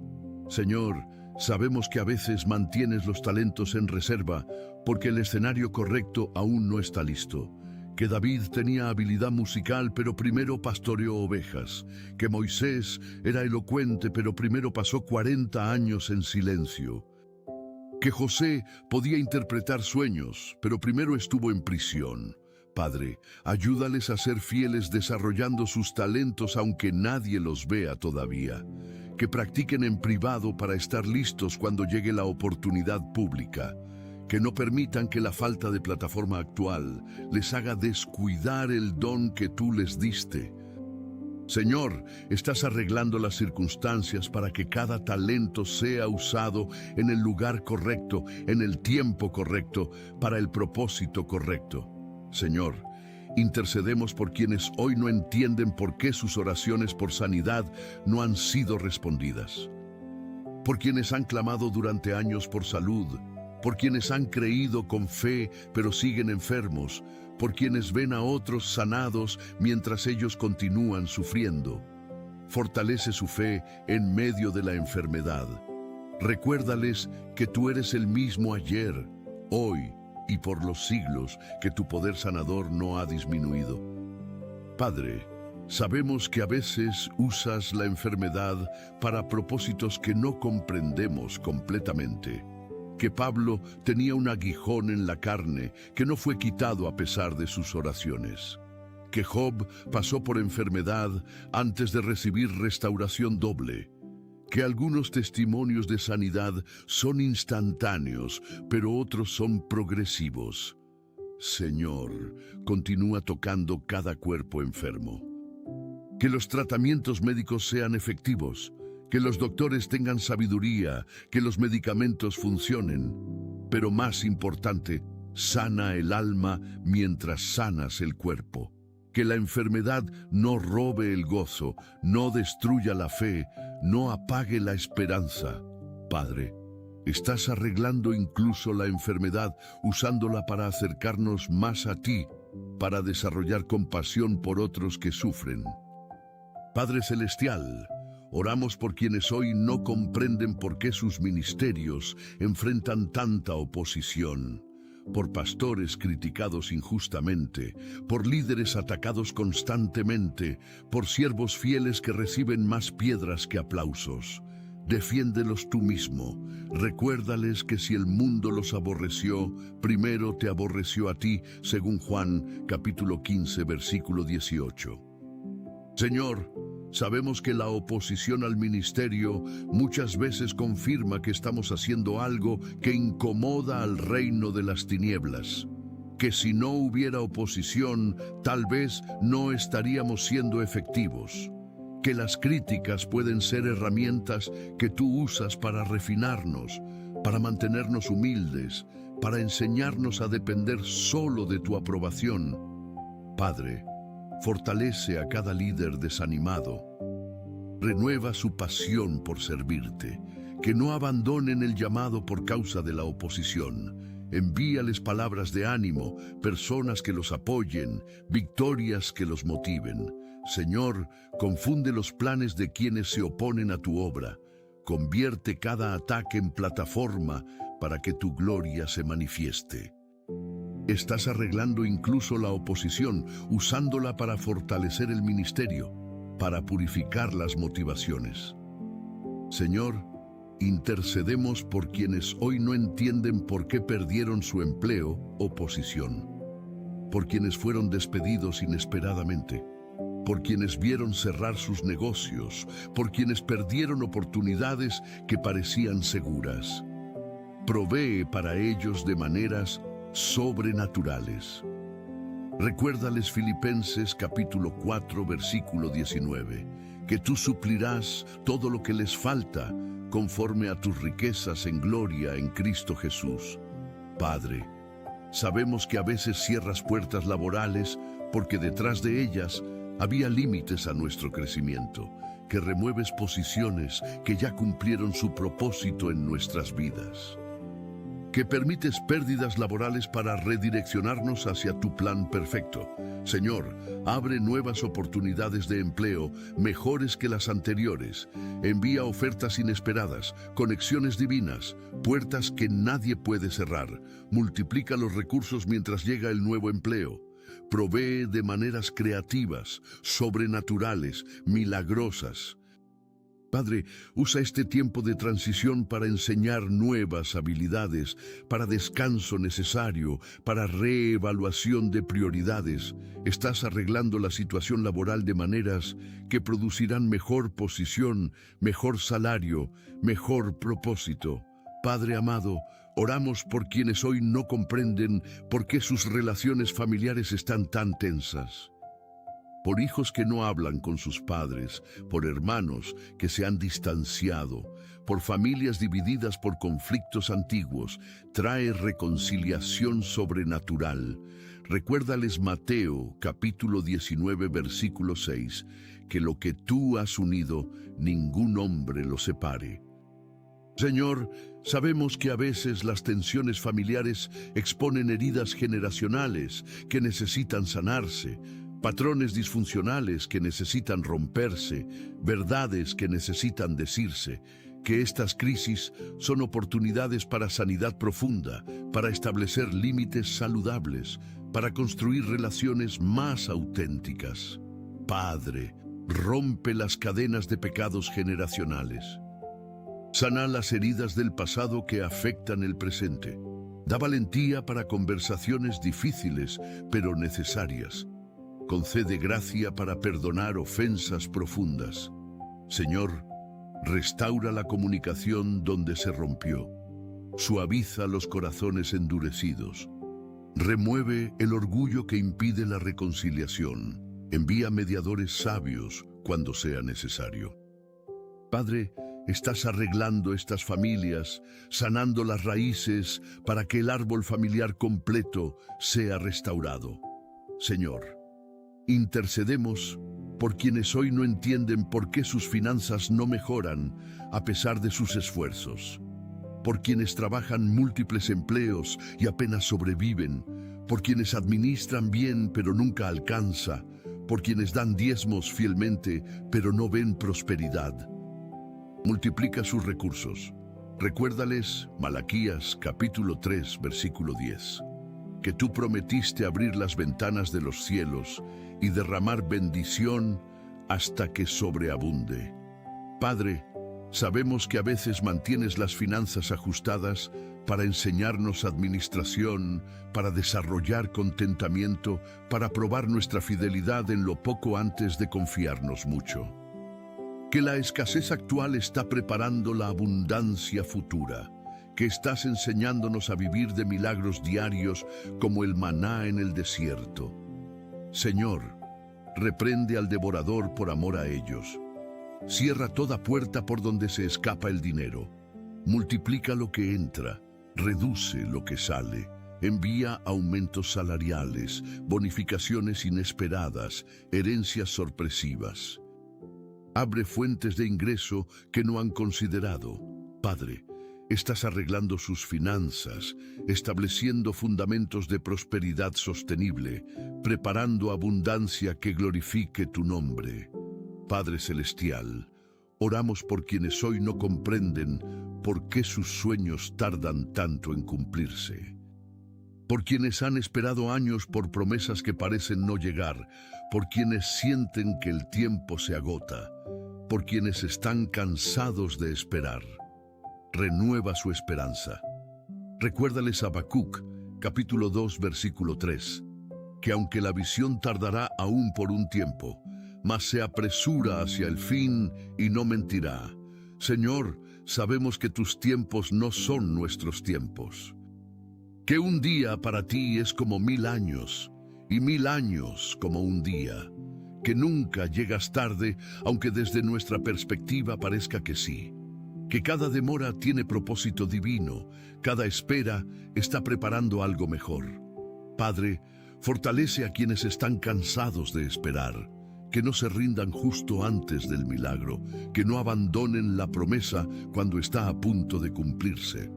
Señor, sabemos que a veces mantienes los talentos en reserva porque el escenario correcto aún no está listo. Que David tenía habilidad musical, pero primero pastoreó ovejas. Que Moisés era elocuente, pero primero pasó 40 años en silencio. Que José podía interpretar sueños, pero primero estuvo en prisión. Padre, ayúdales a ser fieles desarrollando sus talentos aunque nadie los vea todavía. Que practiquen en privado para estar listos cuando llegue la oportunidad pública. Que no permitan que la falta de plataforma actual les haga descuidar el don que tú les diste. Señor, estás arreglando las circunstancias para que cada talento sea usado en el lugar correcto, en el tiempo correcto, para el propósito correcto. Señor, intercedemos por quienes hoy no entienden por qué sus oraciones por sanidad no han sido respondidas. Por quienes han clamado durante años por salud, por quienes han creído con fe pero siguen enfermos, por quienes ven a otros sanados mientras ellos continúan sufriendo. Fortalece su fe en medio de la enfermedad. Recuérdales que tú eres el mismo ayer, hoy y por los siglos, que tu poder sanador no ha disminuido. Padre, sabemos que a veces usas la enfermedad para propósitos que no comprendemos completamente. Que Pablo tenía un aguijón en la carne que no fue quitado a pesar de sus oraciones. Que Job pasó por enfermedad antes de recibir restauración doble. Que algunos testimonios de sanidad son instantáneos, pero otros son progresivos. Señor, continúa tocando cada cuerpo enfermo. Que los tratamientos médicos sean efectivos. Que los doctores tengan sabiduría, que los medicamentos funcionen. Pero más importante, sana el alma mientras sanas el cuerpo. Que la enfermedad no robe el gozo, no destruya la fe, no apague la esperanza. Padre, estás arreglando incluso la enfermedad, usándola para acercarnos más a ti, para desarrollar compasión por otros que sufren. Padre Celestial, oramos por quienes hoy no comprenden por qué sus ministerios enfrentan tanta oposición, por pastores criticados injustamente, por líderes atacados constantemente, por siervos fieles que reciben más piedras que aplausos. Defiéndelos tú mismo. Recuérdales que si el mundo los aborreció, primero te aborreció a ti, según Juan capítulo 15, versículo 18. Señor, sabemos que la oposición al ministerio muchas veces confirma que estamos haciendo algo que incomoda al reino de las tinieblas. Que si no hubiera oposición, tal vez no estaríamos siendo efectivos. Que las críticas pueden ser herramientas que tú usas para refinarnos, para mantenernos humildes, para enseñarnos a depender solo de tu aprobación. Padre, fortalece a cada líder desanimado. Renueva su pasión por servirte. Que no abandonen el llamado por causa de la oposición. Envíales palabras de ánimo, personas que los apoyen, victorias que los motiven. Señor, confunde los planes de quienes se oponen a tu obra. Convierte cada ataque en plataforma para que tu gloria se manifieste. Estás arreglando incluso la oposición, usándola para fortalecer el ministerio, para purificar las motivaciones. Señor, intercedemos por quienes hoy no entienden por qué perdieron su empleo o posición, por quienes fueron despedidos inesperadamente, por quienes vieron cerrar sus negocios, por quienes perdieron oportunidades que parecían seguras. Provee para ellos de maneras sobrenaturales. Recuérdales Filipenses capítulo 4, versículo 19, que tú suplirás todo lo que les falta conforme a tus riquezas en gloria en Cristo Jesús. Padre, sabemos que a veces cierras puertas laborales porque detrás de ellas había límites a nuestro crecimiento. que remueves posiciones que ya cumplieron su propósito en nuestras vidas. Que permites pérdidas laborales para redireccionarnos hacia tu plan perfecto. Señor, abre nuevas oportunidades de empleo, mejores que las anteriores. Envía ofertas inesperadas, conexiones divinas, puertas que nadie puede cerrar. Multiplica los recursos mientras llega el nuevo empleo. Provee de maneras creativas, sobrenaturales, milagrosas. Padre, usa este tiempo de transición para enseñar nuevas habilidades, para descanso necesario, para reevaluación de prioridades. Estás arreglando la situación laboral de maneras que producirán mejor posición, mejor salario, mejor propósito. Padre amado, oramos por quienes hoy no comprenden por qué sus relaciones familiares están tan tensas. Por hijos que no hablan con sus padres, por hermanos que se han distanciado, por familias divididas por conflictos antiguos. Trae reconciliación sobrenatural. Recuérdales Mateo, capítulo 19, versículo 6, que lo que tú has unido, ningún hombre lo separe. Señor, sabemos que a veces las tensiones familiares exponen heridas generacionales que necesitan sanarse, patrones disfuncionales que necesitan romperse, verdades que necesitan decirse. Que estas crisis son oportunidades para sanidad profunda, para establecer límites saludables, para construir relaciones más auténticas. Padre, rompe las cadenas de pecados generacionales. Sana las heridas del pasado que afectan el presente. Da valentía para conversaciones difíciles, pero necesarias. Concede gracia para perdonar ofensas profundas. Señor, restaura la comunicación donde se rompió. Suaviza los corazones endurecidos. Remueve el orgullo que impide la reconciliación. Envía mediadores sabios cuando sea necesario. Padre, estás arreglando estas familias, sanando las raíces para que el árbol familiar completo sea restaurado. Señor, intercedemos por quienes hoy no entienden por qué sus finanzas no mejoran a pesar de sus esfuerzos. Por quienes trabajan múltiples empleos y apenas sobreviven. Por quienes administran bien pero nunca alcanza. Por quienes dan diezmos fielmente pero no ven prosperidad. Multiplica sus recursos. Recuérdales Malaquías capítulo 3 versículo 10. Que tú prometiste abrir las ventanas de los cielos y derramar bendición hasta que sobreabunde. Padre, sabemos que a veces mantienes las finanzas ajustadas para enseñarnos administración, para desarrollar contentamiento, para probar nuestra fidelidad en lo poco antes de confiarnos mucho. Que la escasez actual está preparando la abundancia futura, que estás enseñándonos a vivir de milagros diarios como el maná en el desierto. Señor, reprende al devorador por amor a ellos. Cierra toda puerta por donde se escapa el dinero. Multiplica lo que entra, reduce lo que sale. Envía aumentos salariales, bonificaciones inesperadas, herencias sorpresivas. Abre fuentes de ingreso que no han considerado. Padre, estás arreglando sus finanzas, estableciendo fundamentos de prosperidad sostenible, preparando abundancia que glorifique tu nombre. Padre Celestial, oramos por quienes hoy no comprenden por qué sus sueños tardan tanto en cumplirse. Por quienes han esperado años por promesas que parecen no llegar, por quienes sienten que el tiempo se agota, por quienes están cansados de esperar. Renueva su esperanza. Recuérdales a Habacuc, capítulo 2, versículo 3, que aunque la visión tardará aún por un tiempo, mas se apresura hacia el fin y no mentirá. Señor, sabemos que tus tiempos no son nuestros tiempos. Que un día para ti es como 1000 años, y 1000 años como un día. Que nunca llegas tarde, aunque desde nuestra perspectiva parezca que sí. Que cada demora tiene propósito divino, cada espera está preparando algo mejor. Padre, fortalece a quienes están cansados de esperar. que no se rindan justo antes del milagro, que no abandonen la promesa cuando está a punto de cumplirse.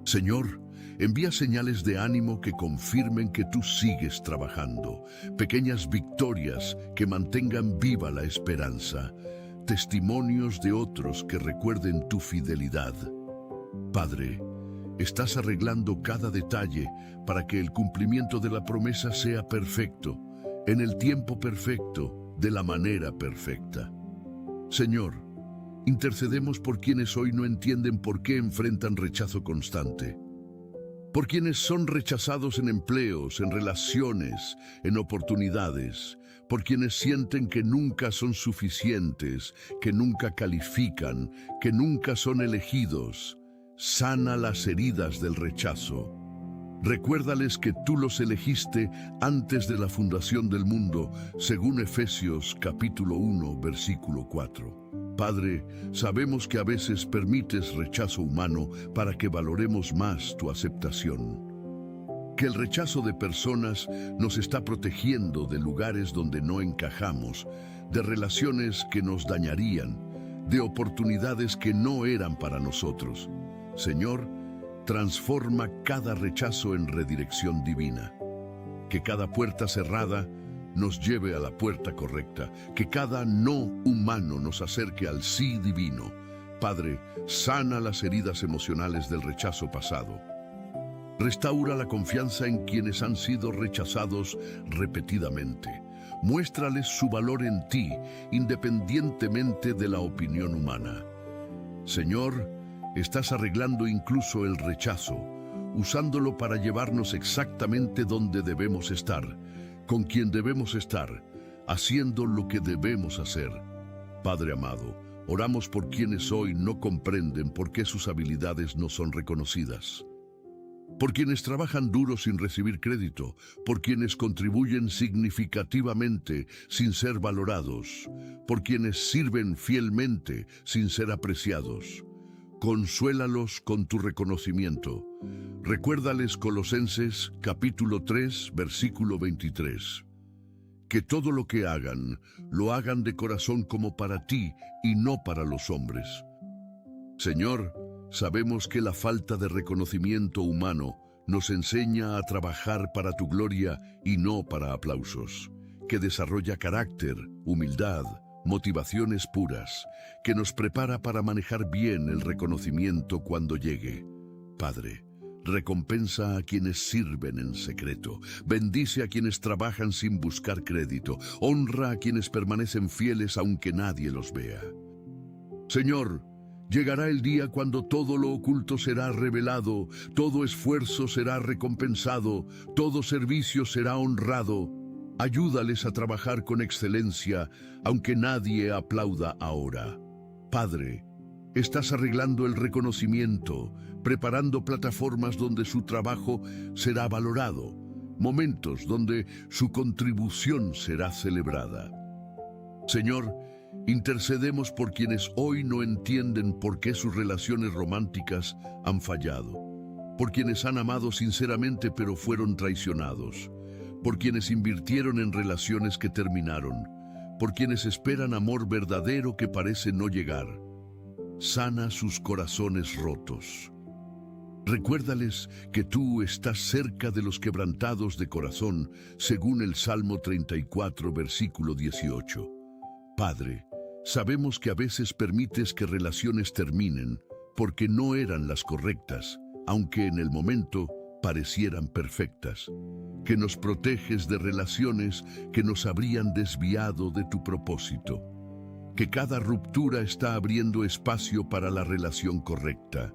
Señor, envía señales de ánimo que confirmen que tú sigues trabajando, pequeñas victorias que mantengan viva la esperanza, testimonios de otros que recuerden tu fidelidad. Padre, estás arreglando cada detalle para que el cumplimiento de la promesa sea perfecto, en el tiempo perfecto, de la manera perfecta. Señor, intercedemos por quienes hoy no entienden por qué enfrentan rechazo constante, por quienes son rechazados en empleos, en relaciones, en oportunidades, por quienes sienten que nunca son suficientes, que nunca califican, que nunca son elegidos. Sana las heridas del rechazo. Recuérdales que tú los elegiste antes de la fundación del mundo, según Efesios capítulo 1, versículo 4. Padre, sabemos que a veces permites rechazo humano para que valoremos más tu aceptación. Que el rechazo de personas nos está protegiendo de lugares donde no encajamos, de relaciones que nos dañarían, de oportunidades que no eran para nosotros. Señor, transforma cada rechazo en redirección divina. Que cada puerta cerrada nos lleve a la puerta correcta. Que cada no humano nos acerque al sí divino. Padre, sana las heridas emocionales del rechazo pasado. Restaura la confianza en quienes han sido rechazados repetidamente. Muéstrales su valor en ti, independientemente de la opinión humana. Señor, estás arreglando incluso el rechazo, usándolo para llevarnos exactamente donde debemos estar, con quien debemos estar, haciendo lo que debemos hacer. Padre amado, oramos por quienes hoy no comprenden por qué sus habilidades no son reconocidas. Por quienes trabajan duro sin recibir crédito, por quienes contribuyen significativamente sin ser valorados, por quienes sirven fielmente sin ser apreciados. Consuélalos con tu reconocimiento. Recuérdales Colosenses capítulo 3, versículo 23. Que todo lo que hagan, lo hagan de corazón como para ti y no para los hombres. Señor, sabemos que la falta de reconocimiento humano nos enseña a trabajar para tu gloria y no para aplausos, que desarrolla carácter, humildad, motivaciones puras, que nos prepara para manejar bien el reconocimiento cuando llegue. Padre, recompensa a quienes sirven en secreto, bendice a quienes trabajan sin buscar crédito, honra a quienes permanecen fieles aunque nadie los vea. Señor, llegará el día cuando todo lo oculto será revelado, todo esfuerzo será recompensado, todo servicio será honrado. Ayúdales a trabajar con excelencia, aunque nadie aplauda ahora. Padre, estás arreglando el reconocimiento, preparando plataformas donde su trabajo será valorado, momentos donde su contribución será celebrada. Señor, intercedemos por quienes hoy no entienden por qué sus relaciones románticas han fallado, por quienes han amado sinceramente pero fueron traicionados, por quienes invirtieron en relaciones que terminaron, por quienes esperan amor verdadero que parece no llegar. Sana sus corazones rotos. Recuérdales que tú estás cerca de los quebrantados de corazón, según el Salmo 34, versículo 18. Padre, sabemos que a veces permites que relaciones terminen porque no eran las correctas, aunque en el momento parecieran perfectas, que nos proteges de relaciones que nos habrían desviado de tu propósito, que cada ruptura está abriendo espacio para la relación correcta.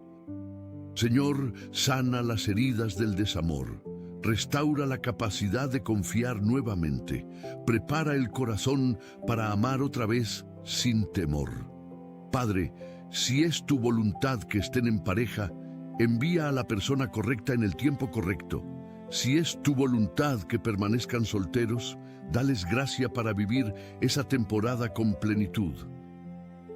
Señor, sana las heridas del desamor, restaura la capacidad de confiar nuevamente, prepara el corazón para amar otra vez sin temor. Padre, si es tu voluntad que estén en pareja, envía a la persona correcta en el tiempo correcto. Si es tu voluntad que permanezcan solteros, dales gracia para vivir esa temporada con plenitud.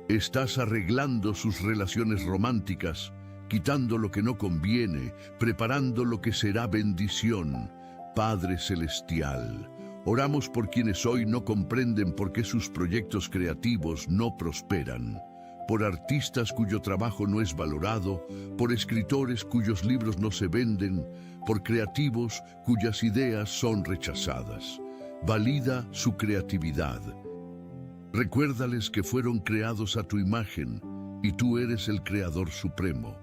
Estás arreglando sus relaciones románticas, quitando lo que no conviene, preparando lo que será bendición. Padre Celestial, Oramos por quienes hoy no comprenden por qué sus proyectos creativos no prosperan, por artistas cuyo trabajo no es valorado, por escritores cuyos libros no se venden, por creativos cuyas ideas son rechazadas. Valida su creatividad. Recuérdales que fueron creados a tu imagen y tú eres el Creador Supremo.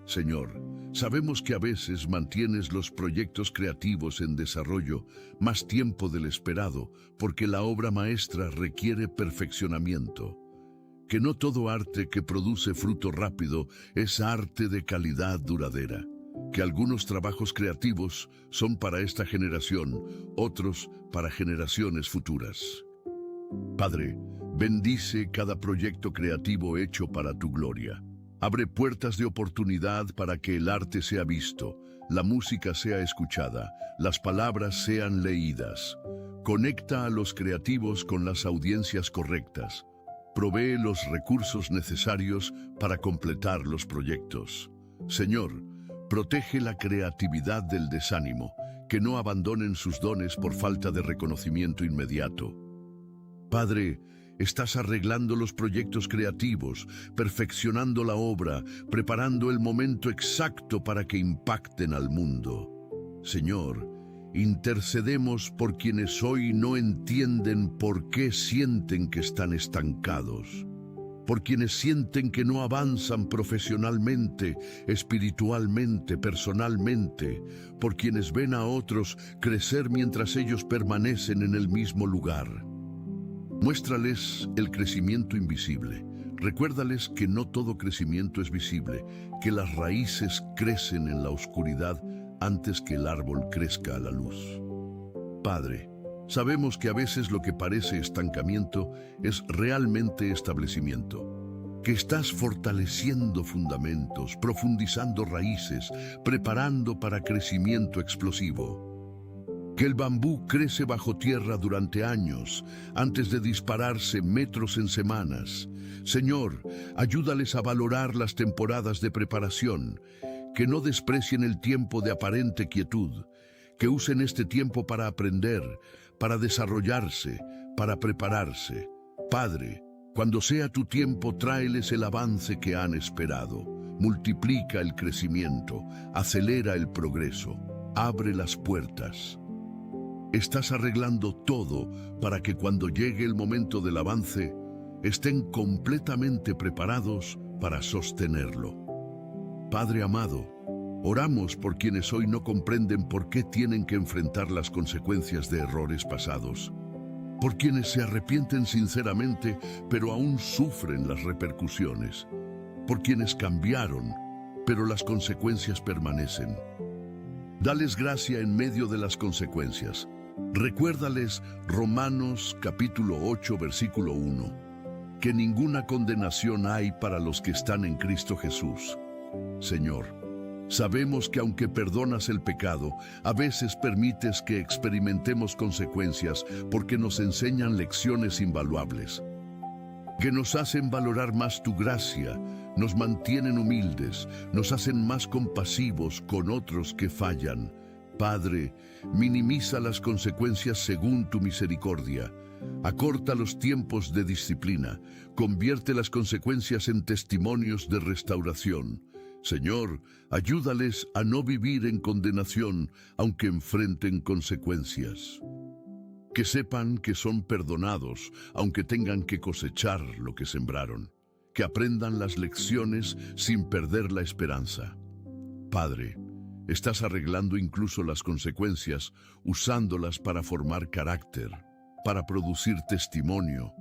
Señor, sabemos que a veces mantienes los proyectos creativos en desarrollo más tiempo del esperado, porque la obra maestra requiere perfeccionamiento. Que no todo arte que produce fruto rápido es arte de calidad duradera. Que algunos trabajos creativos son para esta generación, otros para generaciones futuras. Padre, bendice cada proyecto creativo hecho para tu gloria. Abre puertas de oportunidad para que el arte sea visto, la música sea escuchada, las palabras sean leídas. Conecta a los creativos con las audiencias correctas. Provee los recursos necesarios para completar los proyectos. Señor, protege la creatividad del desánimo, que no abandonen sus dones por falta de reconocimiento inmediato. Padre, estás arreglando los proyectos creativos, perfeccionando la obra, preparando el momento exacto para que impacten al mundo. Señor, intercedemos por quienes hoy no entienden por qué sienten que están estancados, por quienes sienten que no avanzan profesionalmente, espiritualmente, personalmente, por quienes ven a otros crecer mientras ellos permanecen en el mismo lugar. Muéstrales el crecimiento invisible. Recuérdales que no todo crecimiento es visible, que las raíces crecen en la oscuridad antes que el árbol crezca a la luz. Padre, sabemos que a veces lo que parece estancamiento es realmente establecimiento, que estás fortaleciendo fundamentos, profundizando raíces, preparando para crecimiento explosivo. Que el bambú crece bajo tierra durante años, antes de dispararse metros en semanas. Señor, ayúdales a valorar las temporadas de preparación, que no desprecien el tiempo de aparente quietud, que usen este tiempo para aprender, para desarrollarse, para prepararse. Padre, cuando sea tu tiempo, tráeles el avance que han esperado. Multiplica el crecimiento, acelera el progreso, abre las puertas. Estás arreglando todo para que cuando llegue el momento del avance, estén completamente preparados para sostenerlo. Padre amado, oramos por quienes hoy no comprenden por qué tienen que enfrentar las consecuencias de errores pasados, por quienes se arrepienten sinceramente, pero aún sufren las repercusiones, por quienes cambiaron, pero las consecuencias permanecen. Dales gracia en medio de las consecuencias. Recuérdales Romanos capítulo 8, versículo 1, que ninguna condenación hay para los que están en Cristo Jesús. Señor, sabemos que aunque perdonas el pecado, a veces permites que experimentemos consecuencias porque nos enseñan lecciones invaluables, que nos hacen valorar más tu gracia, nos mantienen humildes, nos hacen más compasivos con otros que fallan. Padre, minimiza las consecuencias según tu misericordia. Acorta los tiempos de disciplina. Convierte las consecuencias en testimonios de restauración. Señor, ayúdales a no vivir en condenación, aunque enfrenten consecuencias. Que sepan que son perdonados, aunque tengan que cosechar lo que sembraron. Que aprendan las lecciones sin perder la esperanza. Padre, estás arreglando incluso las consecuencias, usándolas para formar carácter, para producir testimonio,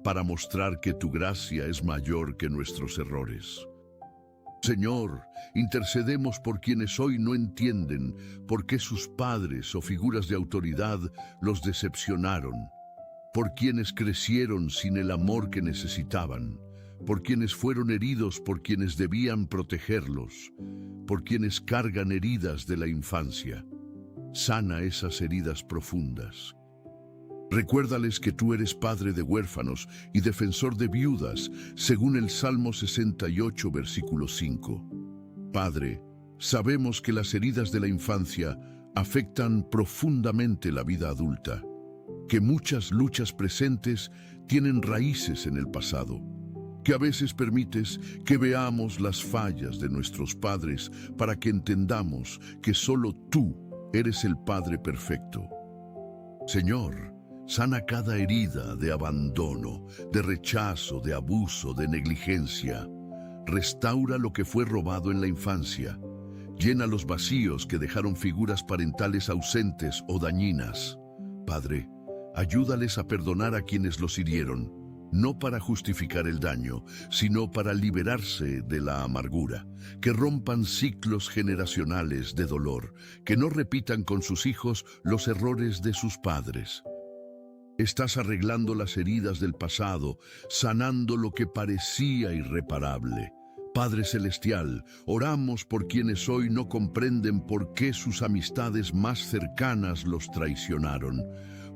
para mostrar que tu gracia es mayor que nuestros errores. Señor, intercedemos por quienes hoy no entienden por qué sus padres o figuras de autoridad los decepcionaron, por quienes crecieron sin el amor que necesitaban, por quienes fueron heridos por quienes debían protegerlos, por quienes cargan heridas de la infancia. Sana esas heridas profundas. Recuérdales que tú eres padre de huérfanos y defensor de viudas, según el Salmo 68, versículo 5. Padre, sabemos que las heridas de la infancia afectan profundamente la vida adulta. que muchas luchas presentes tienen raíces en el pasado, que a veces permites que veamos las fallas de nuestros padres para que entendamos que solo tú eres el Padre perfecto. Señor, sana cada herida de abandono, de rechazo, de abuso, de negligencia. Restaura lo que fue robado en la infancia. Llena los vacíos que dejaron figuras parentales ausentes o dañinas. Padre, ayúdales a perdonar a quienes los hirieron, no para justificar el daño, sino para liberarse de la amargura, que rompan ciclos generacionales de dolor, que no repitan con sus hijos los errores de sus padres. Estás arreglando las heridas del pasado, sanando lo que parecía irreparable. Padre Celestial, oramos por quienes hoy no comprenden por qué sus amistades más cercanas los traicionaron,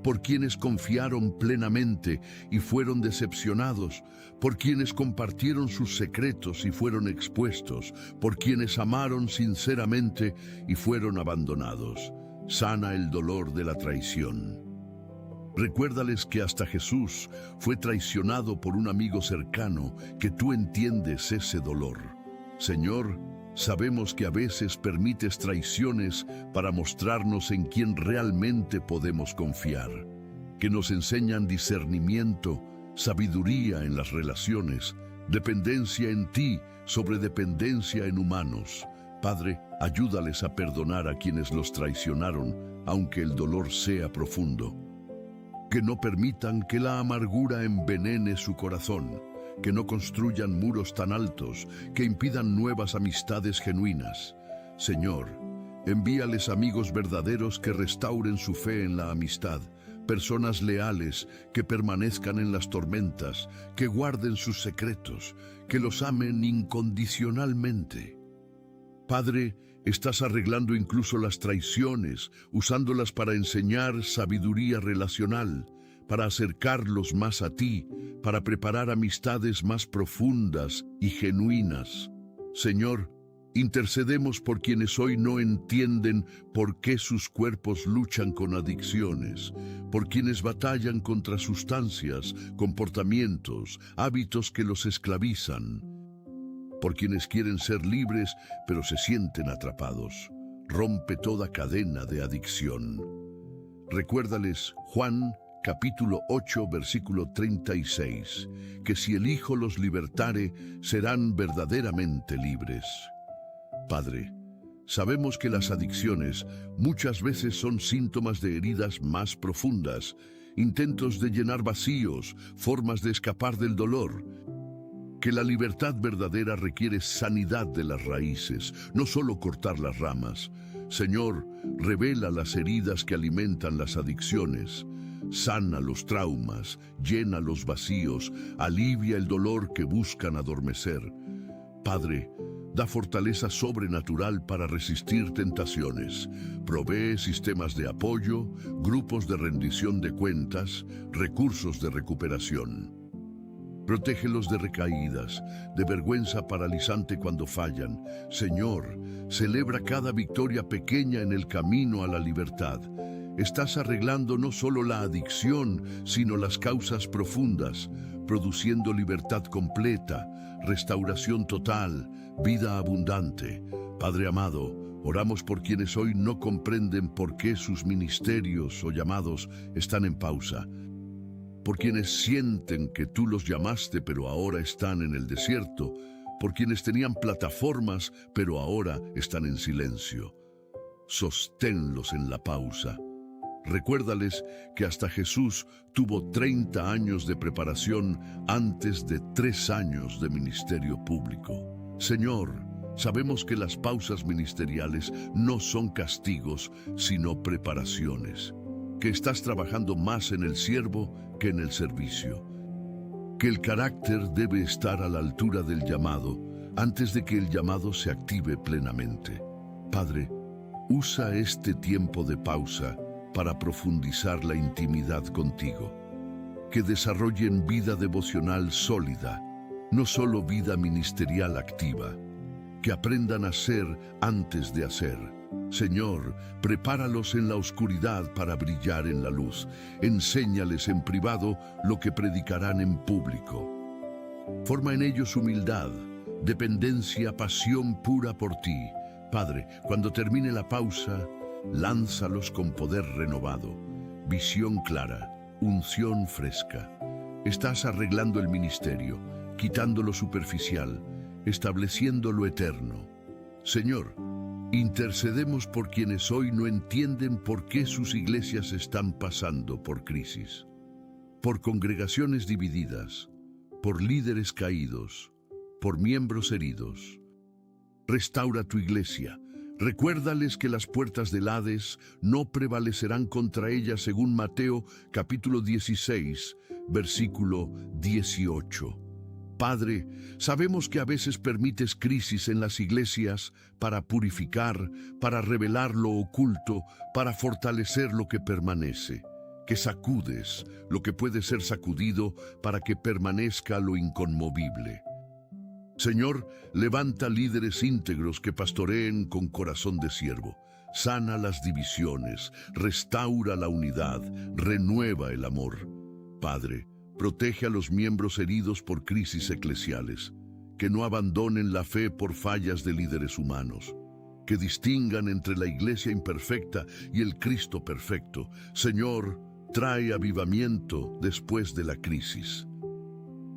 por quienes confiaron plenamente y fueron decepcionados, por quienes compartieron sus secretos y fueron expuestos, por quienes amaron sinceramente y fueron abandonados. Sana el dolor de la traición. Recuérdales que hasta Jesús fue traicionado por un amigo cercano, que tú entiendes ese dolor. Señor, sabemos que a veces permites traiciones para mostrarnos en quién realmente podemos confiar, que nos enseñan discernimiento, sabiduría en las relaciones, dependencia en ti sobre dependencia en humanos. Padre, ayúdales a perdonar a quienes los traicionaron, aunque el dolor sea profundo. Que no permitan que la amargura envenene su corazón, que no construyan muros tan altos que impidan nuevas amistades genuinas. Señor, envíales amigos verdaderos que restauren su fe en la amistad, personas leales que permanezcan en las tormentas, que guarden sus secretos, que los amen incondicionalmente. Padre, estás arreglando incluso las traiciones, usándolas para enseñar sabiduría relacional, para acercarlos más a ti, para preparar amistades más profundas y genuinas. Señor, intercedemos por quienes hoy no entienden por qué sus cuerpos luchan con adicciones, por quienes batallan contra sustancias, comportamientos, hábitos que los esclavizan, por quienes quieren ser libres pero se sienten atrapados. Rompe toda cadena de adicción. Recuérdales Juan capítulo 8, versículo 36, que si el Hijo los libertare, serán verdaderamente libres. Padre, sabemos que las adicciones muchas veces son síntomas de heridas más profundas, intentos de llenar vacíos, formas de escapar del dolor. Que la libertad verdadera requiere sanidad de las raíces, no solo cortar las ramas. Señor, revela las heridas que alimentan las adicciones. Sana los traumas, llena los vacíos, alivia el dolor que buscan adormecer. Padre, da fortaleza sobrenatural para resistir tentaciones. Provee sistemas de apoyo, grupos de rendición de cuentas, recursos de recuperación. Protégelos de recaídas, de vergüenza paralizante cuando fallan. Señor, celebra cada victoria pequeña en el camino a la libertad. Estás arreglando no solo la adicción, sino las causas profundas, produciendo libertad completa, restauración total, vida abundante. Padre amado, oramos por quienes hoy no comprenden por qué sus ministerios o llamados están en pausa, por quienes sienten que tú los llamaste pero ahora están en el desierto, por quienes tenían plataformas pero ahora están en silencio. Sosténlos en la pausa. Recuérdales que hasta Jesús tuvo 30 años de preparación antes de 3 años de ministerio público. Señor, sabemos que las pausas ministeriales no son castigos, sino preparaciones. Que estás trabajando más en el siervo que en el servicio. Que el carácter debe estar a la altura del llamado antes de que el llamado se active plenamente. Padre, usa este tiempo de pausa para profundizar la intimidad contigo. Que desarrollen vida devocional sólida, no solo vida ministerial activa. que aprendan a ser antes de hacer. Señor, prepáralos en la oscuridad para brillar en la luz. Enséñales en privado lo que predicarán en público. Forma en ellos humildad, dependencia, pasión pura por ti. Padre, cuando termine la pausa, lánzalos con poder renovado, visión clara, unción fresca. Estás arreglando el ministerio, quitando lo superficial, estableciendo lo eterno. Señor, intercedemos por quienes hoy no entienden por qué sus iglesias están pasando por crisis, por congregaciones divididas, por líderes caídos, por miembros heridos. Restaura tu iglesia. Recuérdales que las puertas del Hades no prevalecerán contra ella, según Mateo capítulo 16, versículo 18. Padre, sabemos que a veces permites crisis en las iglesias para purificar, para revelar lo oculto, para fortalecer lo que permanece. Que sacudes lo que puede ser sacudido para que permanezca lo inconmovible. Señor, levanta líderes íntegros que pastoreen con corazón de siervo. Sana las divisiones, restaura la unidad, renueva el amor. Padre, protege a los miembros heridos por crisis eclesiales, que no abandonen la fe por fallas de líderes humanos, que distingan entre la iglesia imperfecta y el Cristo perfecto. Señor, trae avivamiento después de la crisis.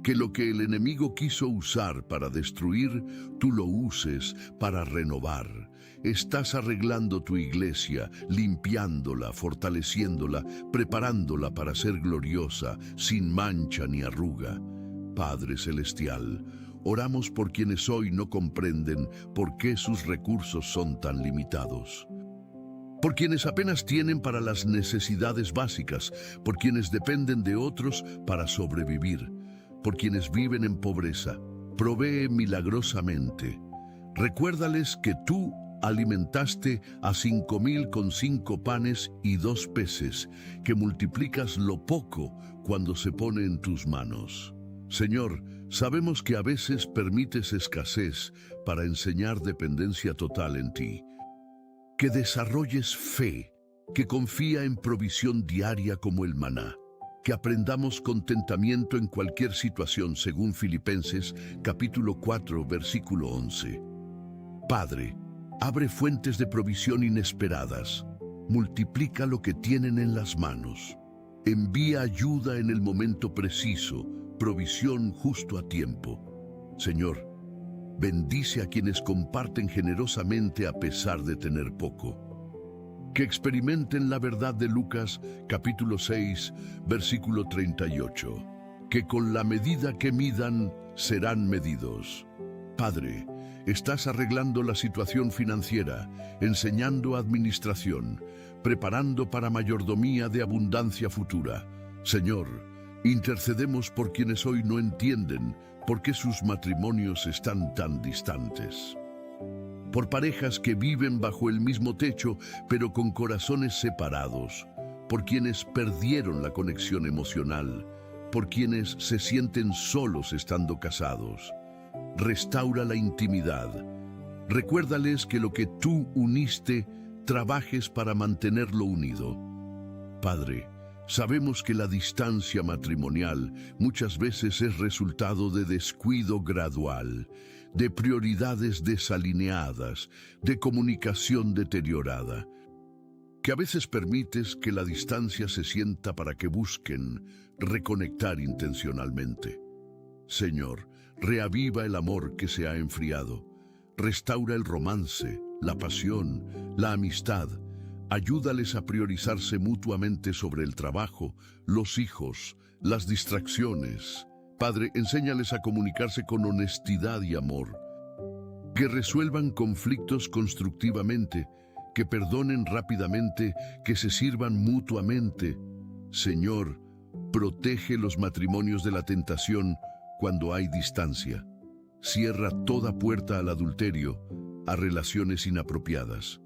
Que lo que el enemigo quiso usar para destruir, tú lo uses para renovar. Estás arreglando tu iglesia, limpiándola, fortaleciéndola, preparándola para ser gloriosa, sin mancha ni arruga. Padre Celestial, oramos por quienes hoy no comprenden por qué sus recursos son tan limitados. Por quienes apenas tienen para las necesidades básicas, por quienes dependen de otros para sobrevivir, por quienes viven en pobreza. Provee milagrosamente. Recuérdales que tú alimentaste a 5,000 con 5 panes y 2 peces, que multiplicas lo poco cuando se pone en tus manos. Señor, sabemos que a veces permites escasez para enseñar dependencia total en ti. Que desarrolles fe, que confía en provisión diaria como el maná. Que aprendamos contentamiento en cualquier situación, según Filipenses capítulo 4, versículo 11. Padre, abre fuentes de provisión inesperadas. Multiplica lo que tienen en las manos. Envía ayuda en el momento preciso, provisión justo a tiempo. Señor, bendice a quienes comparten generosamente a pesar de tener poco. Que experimenten la verdad de Lucas capítulo 6, versículo 38. Que con la medida que midan, serán medidos. Padre, estás arreglando la situación financiera, enseñando administración, preparando para mayordomía de abundancia futura. Señor, intercedemos por quienes hoy no entienden por qué sus matrimonios están tan distantes. Por parejas que viven bajo el mismo techo, pero con corazones separados. Por quienes perdieron la conexión emocional. Por quienes se sienten solos estando casados. Restaura la intimidad. Recuérdales que lo que tú uniste, trabajes para mantenerlo unido. Padre, sabemos que la distancia matrimonial muchas veces es resultado de descuido gradual, de prioridades desalineadas, de comunicación deteriorada, que a veces permites que la distancia se sienta para que busquen reconectar intencionalmente. Señor, reaviva el amor que se ha enfriado, restaura el romance, la pasión, la amistad, ayúdales a priorizarse mutuamente sobre el trabajo, los hijos, las distracciones. Padre, enséñales a comunicarse con honestidad y amor, que resuelvan conflictos constructivamente, que perdonen rápidamente, que se sirvan mutuamente. Señor, protege los matrimonios de la tentación cuando hay distancia. Cierra toda puerta al adulterio, a relaciones inapropiadas.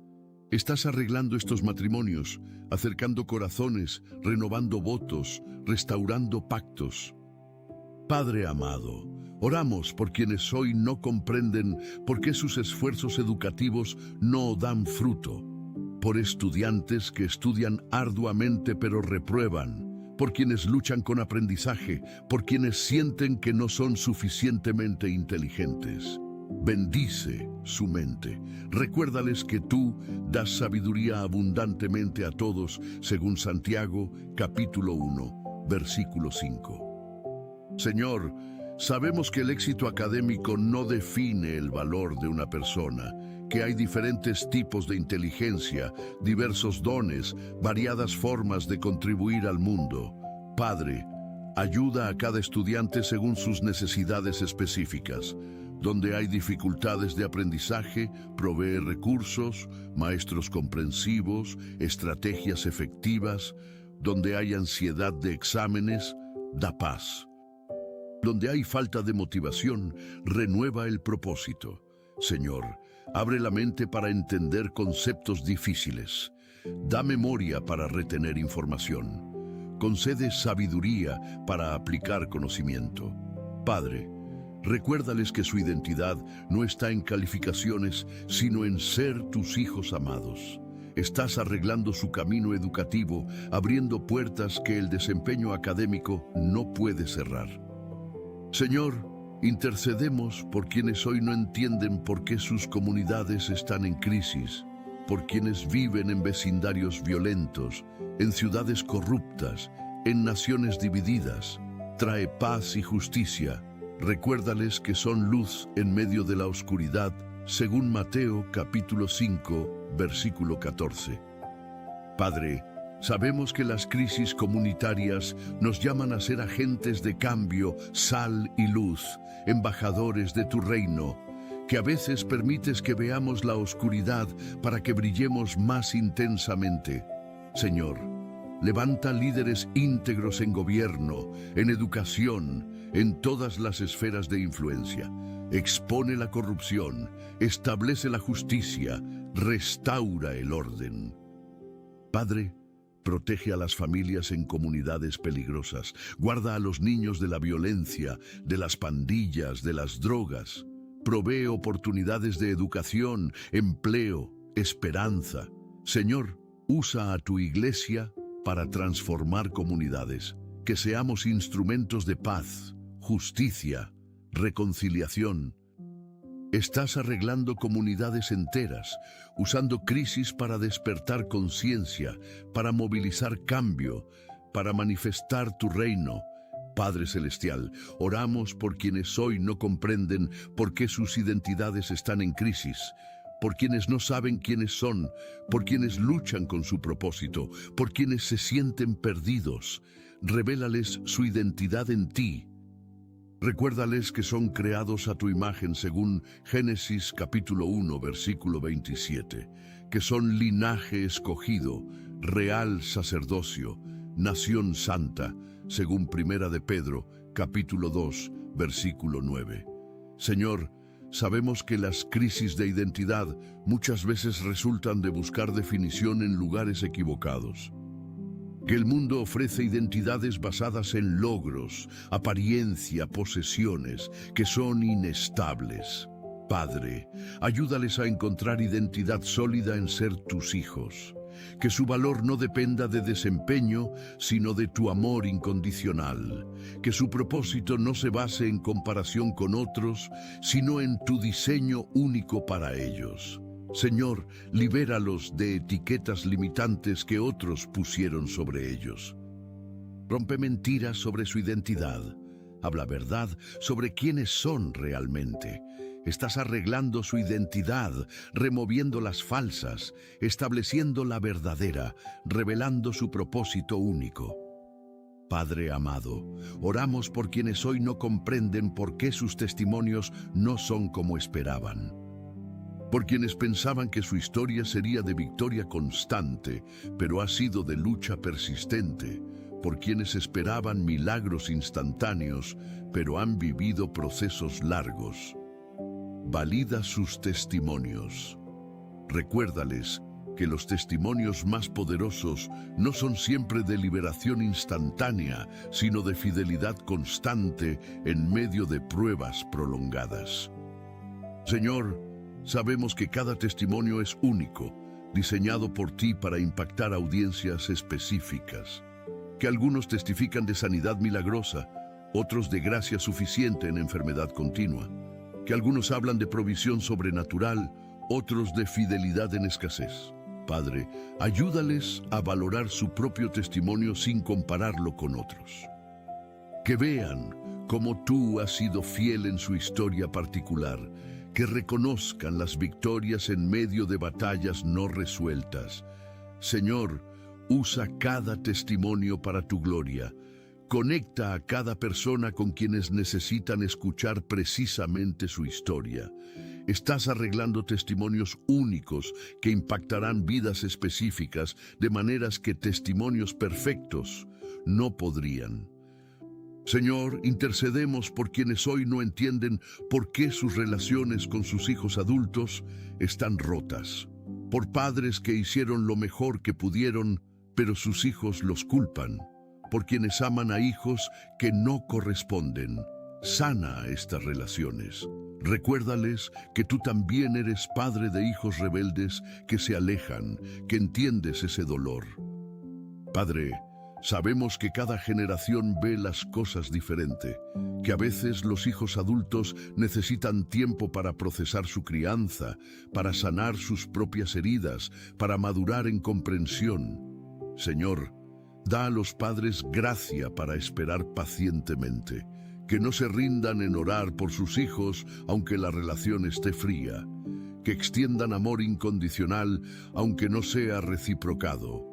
Estás arreglando estos matrimonios, acercando corazones, renovando votos, restaurando pactos. Padre amado, Oramos por quienes hoy no comprenden por qué sus esfuerzos educativos no dan fruto, por estudiantes que estudian arduamente pero reprueban, por quienes luchan con aprendizaje, por quienes sienten que no son suficientemente inteligentes. Bendice su mente. Recuérdales que tú das sabiduría abundantemente a todos, según Santiago, capítulo 1, versículo 5. Señor, sabemos que el éxito académico no define el valor de una persona, que hay diferentes tipos de inteligencia, diversos dones, variadas formas de contribuir al mundo. Padre, ayuda a cada estudiante según sus necesidades específicas. Donde hay dificultades de aprendizaje, provee recursos, maestros comprensivos, estrategias efectivas. Donde hay ansiedad de exámenes, da paz. Donde hay falta de motivación, renueva el propósito. Señor, abre la mente para entender conceptos difíciles. Da memoria para retener información. Concede sabiduría para aplicar conocimiento. Padre, recuérdales que su identidad no está en calificaciones, sino en ser tus hijos amados. Estás arreglando su camino educativo, abriendo puertas que el desempeño académico no puede cerrar. Señor, intercedemos por quienes hoy no entienden por qué sus comunidades están en crisis, por quienes viven en vecindarios violentos, en ciudades corruptas, en naciones divididas. Trae paz y justicia. Recuérdales que son luz en medio de la oscuridad, según Mateo capítulo 5, versículo 14. Padre, sabemos que las crisis comunitarias nos llaman a ser agentes de cambio, sal y luz, embajadores de tu reino, que a veces permites que veamos la oscuridad para que brillemos más intensamente. Señor, levanta líderes íntegros en gobierno, en educación, en todas las esferas de influencia. Expone la corrupción, establece la justicia, restaura el orden. Padre, protege a las familias en comunidades peligrosas. Guarda a los niños de la violencia, de las pandillas, de las drogas. Provee oportunidades de educación, empleo, esperanza. Señor, usa a tu iglesia para transformar comunidades. Que seamos instrumentos de paz, justicia, reconciliación. Estás arreglando comunidades enteras, usando crisis para despertar conciencia, para movilizar cambio, para manifestar tu reino. Padre Celestial, oramos por quienes hoy no comprenden por qué sus identidades están en crisis, por quienes no saben quiénes son, por quienes luchan con su propósito, por quienes se sienten perdidos. Revélales su identidad en ti. Recuérdales que son creados a tu imagen según Génesis capítulo 1, versículo 27, que son linaje escogido, real sacerdocio, nación santa, según Primera de Pedro capítulo 2, versículo 9. Señor, sabemos que las crisis de identidad muchas veces resultan de buscar definición en lugares equivocados. Que el mundo ofrece identidades basadas en logros, apariencia, posesiones, que son inestables. Padre, ayúdales a encontrar identidad sólida en ser tus hijos. Que su valor no dependa de desempeño, sino de tu amor incondicional. Que su propósito no se base en comparación con otros, sino en tu diseño único para ellos. Señor, libéralos de etiquetas limitantes que otros pusieron sobre ellos. Rompe mentiras sobre su identidad. Habla verdad sobre quiénes son realmente. Estás arreglando su identidad, removiendo las falsas, estableciendo la verdadera, revelando su propósito único. Padre amado, oramos por quienes hoy no comprenden por qué sus testimonios no son como esperaban. Por quienes pensaban que su historia sería de victoria constante, pero ha sido de lucha persistente. Por quienes esperaban milagros instantáneos, pero han vivido procesos largos. Valida sus testimonios. Recuérdales que los testimonios más poderosos no son siempre de liberación instantánea, sino de fidelidad constante en medio de pruebas prolongadas. Señor, sabemos que cada testimonio es único, diseñado por ti para impactar audiencias específicas. Que algunos testifican de sanidad milagrosa, otros de gracia suficiente en enfermedad continua. Que algunos hablan de provisión sobrenatural, otros de fidelidad en escasez. Padre, ayúdales a valorar su propio testimonio sin compararlo con otros. Que vean cómo tú has sido fiel en su historia particular, que reconozcan las victorias en medio de batallas no resueltas. Señor, usa cada testimonio para tu gloria. Conecta a cada persona con quienes necesitan escuchar precisamente su historia. Estás arreglando testimonios únicos que impactarán vidas específicas de maneras que testimonios perfectos no podrían. Señor, intercedemos por quienes hoy no entienden por qué sus relaciones con sus hijos adultos están rotas. Por padres que hicieron lo mejor que pudieron, pero sus hijos los culpan. Por quienes aman a hijos que no corresponden. Sana estas relaciones. Recuérdales que tú también eres padre de hijos rebeldes que se alejan, que entiendes ese dolor. Padre, sabemos que cada generación ve las cosas diferente, que a veces los hijos adultos necesitan tiempo para procesar su crianza, para sanar sus propias heridas, para madurar en comprensión. Señor, da a los padres gracia para esperar pacientemente, que no se rindan en orar por sus hijos aunque la relación esté fría, que extiendan amor incondicional aunque no sea reciprocado.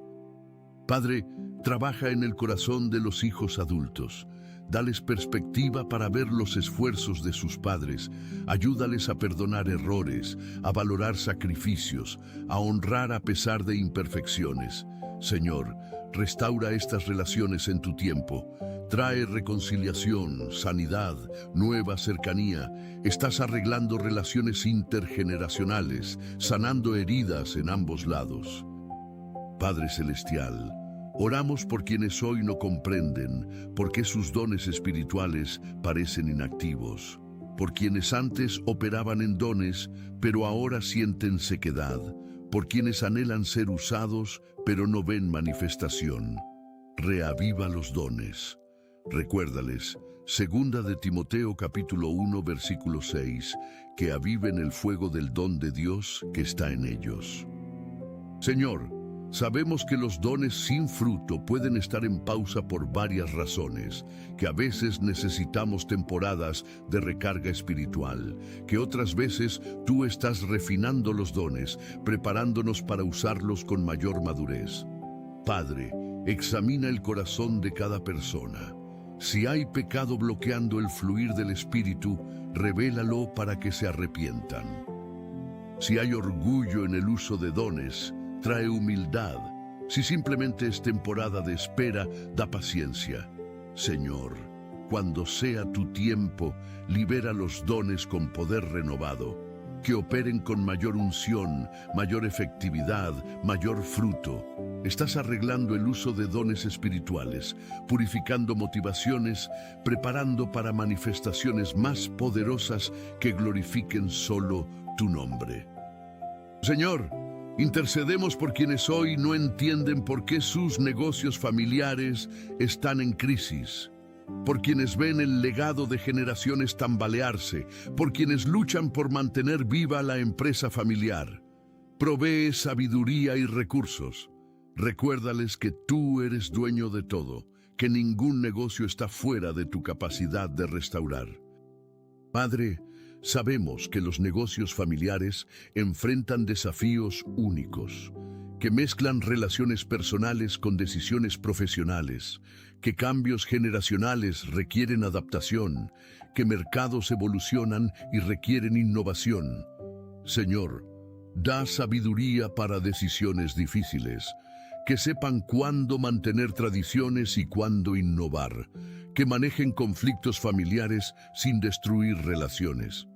Padre, trabaja en el corazón de los hijos adultos. Dales perspectiva para ver los esfuerzos de sus padres. Ayúdales a perdonar errores, a valorar sacrificios, a honrar a pesar de imperfecciones. Señor, restaura estas relaciones en tu tiempo. Trae reconciliación, sanidad, nueva cercanía. Estás arreglando relaciones intergeneracionales, sanando heridas en ambos lados. Padre Celestial, oramos por quienes hoy no comprenden por qué sus dones espirituales parecen inactivos, por quienes antes operaban en dones, pero ahora sienten sequedad, por quienes anhelan ser usados, pero no ven manifestación. Reaviva los dones. Recuérdales, 2 de Timoteo capítulo 1 versículo 6, que aviven el fuego del don de Dios que está en ellos. Señor, sabemos que los dones sin fruto pueden estar en pausa por varias razones, que a veces necesitamos temporadas de recarga espiritual, que otras veces tú estás refinando los dones, preparándonos para usarlos con mayor madurez. Padre, examina el corazón de cada persona. Si hay pecado bloqueando el fluir del Espíritu, revélalo para que se arrepientan. Si hay orgullo en el uso de dones, trae humildad. Si simplemente es temporada de espera, da paciencia. Señor, cuando sea tu tiempo, libera los dones con poder renovado, que operen con mayor unción, mayor efectividad, mayor fruto. Estás arreglando el uso de dones espirituales, purificando motivaciones, preparando para manifestaciones más poderosas que glorifiquen solo tu nombre. Señor, intercedemos por quienes hoy no entienden por qué sus negocios familiares están en crisis, por quienes ven el legado de generaciones tambalearse, por quienes luchan por mantener viva la empresa familiar. Provee sabiduría y recursos. Recuérdales que tú eres dueño de todo, que ningún negocio está fuera de tu capacidad de restaurar. Padre, sabemos que los negocios familiares enfrentan desafíos únicos, que mezclan relaciones personales con decisiones profesionales, que cambios generacionales requieren adaptación, que mercados evolucionan y requieren innovación. Señor, da sabiduría para decisiones difíciles, que sepan cuándo mantener tradiciones y cuándo innovar, que manejen conflictos familiares sin destruir relaciones,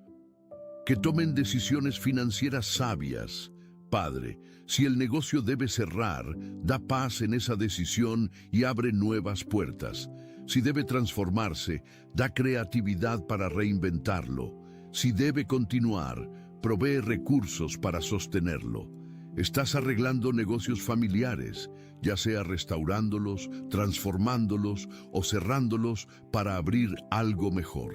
que tomen decisiones financieras sabias Padre, si el negocio debe cerrar, da paz en esa decisión y abre nuevas puertas. Si debe transformarse, da creatividad para reinventarlo. Si debe continuar, provee recursos para sostenerlo. Estás arreglando negocios familiares, ya sea restaurándolos, transformándolos o cerrándolos para abrir algo mejor.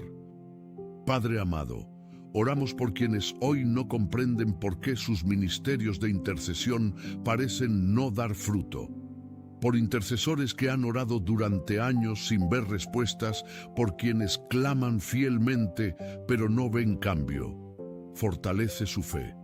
Padre amado, oramos por quienes hoy no comprenden por qué sus ministerios de intercesión parecen no dar fruto. Por intercesores que han orado durante años sin ver respuestas, por quienes claman fielmente pero no ven cambio. Fortalece su fe.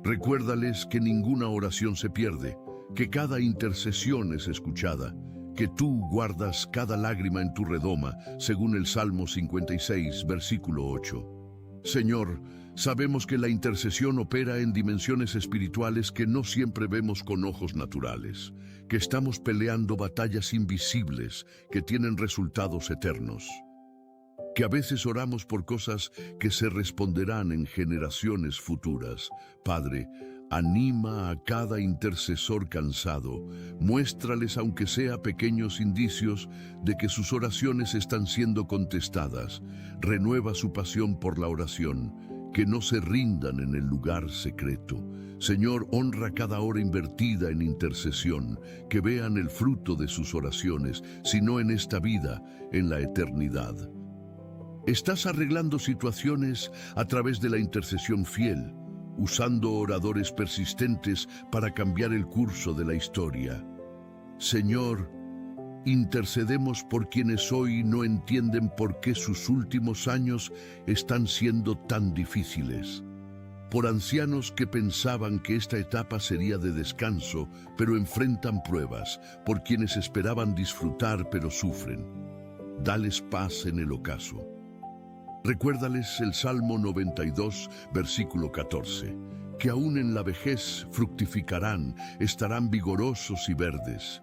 Recuérdales que ninguna oración se pierde, que cada intercesión es escuchada, que tú guardas cada lágrima en tu redoma, según el Salmo 56, versículo 8. Señor, sabemos que la intercesión opera en dimensiones espirituales que no siempre vemos con ojos naturales, que estamos peleando batallas invisibles que tienen resultados eternos, que a veces oramos por cosas que se responderán en generaciones futuras. Padre, anima a cada intercesor cansado, muéstrales aunque sea pequeños indicios de que sus oraciones están siendo contestadas, renueva su pasión por la oración, que no se rindan en el lugar secreto. Señor, honra cada hora invertida en intercesión, que vean el fruto de sus oraciones, si no en esta vida, en la eternidad. Estás arreglando situaciones a través de la intercesión fiel, usando oradores persistentes para cambiar el curso de la historia. Señor, intercedemos por quienes hoy no entienden por qué sus últimos años están siendo tan difíciles. Por ancianos que pensaban que esta etapa sería de descanso, pero enfrentan pruebas, por quienes esperaban disfrutar pero sufren. Dales paz en el ocaso. Recuérdales el Salmo 92, versículo 14, que aún en la vejez fructificarán, estarán vigorosos y verdes.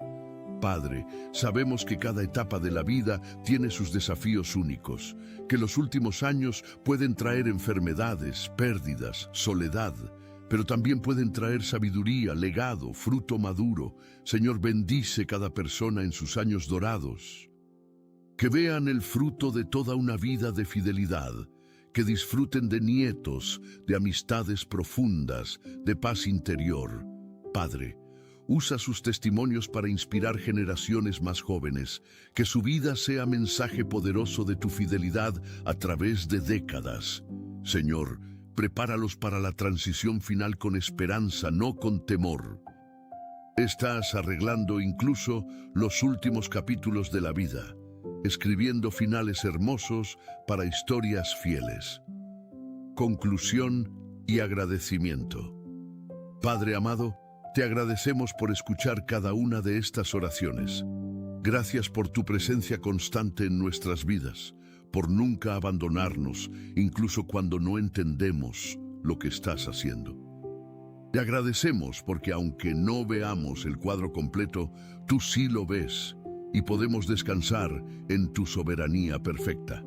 Padre, sabemos que cada etapa de la vida tiene sus desafíos únicos, que los últimos años pueden traer enfermedades, pérdidas, soledad, pero también pueden traer sabiduría, legado, fruto maduro. Señor, bendice cada persona en sus años dorados. Que vean el fruto de toda una vida de fidelidad, que disfruten de nietos, de amistades profundas, de paz interior. Padre, usa sus testimonios para inspirar generaciones más jóvenes, que su vida sea mensaje poderoso de tu fidelidad a través de décadas. Señor, prepáralos para la transición final con esperanza, no con temor. Estás arreglando incluso los últimos capítulos de la vida, escribiendo finales hermosos para historias fieles. Conclusión y agradecimiento. Padre amado, te agradecemos por escuchar cada una de estas oraciones. Gracias por tu presencia constante en nuestras vidas, por nunca abandonarnos, incluso cuando no entendemos lo que estás haciendo. Te agradecemos porque aunque no veamos el cuadro completo, tú sí lo ves, y podemos descansar en tu soberanía perfecta.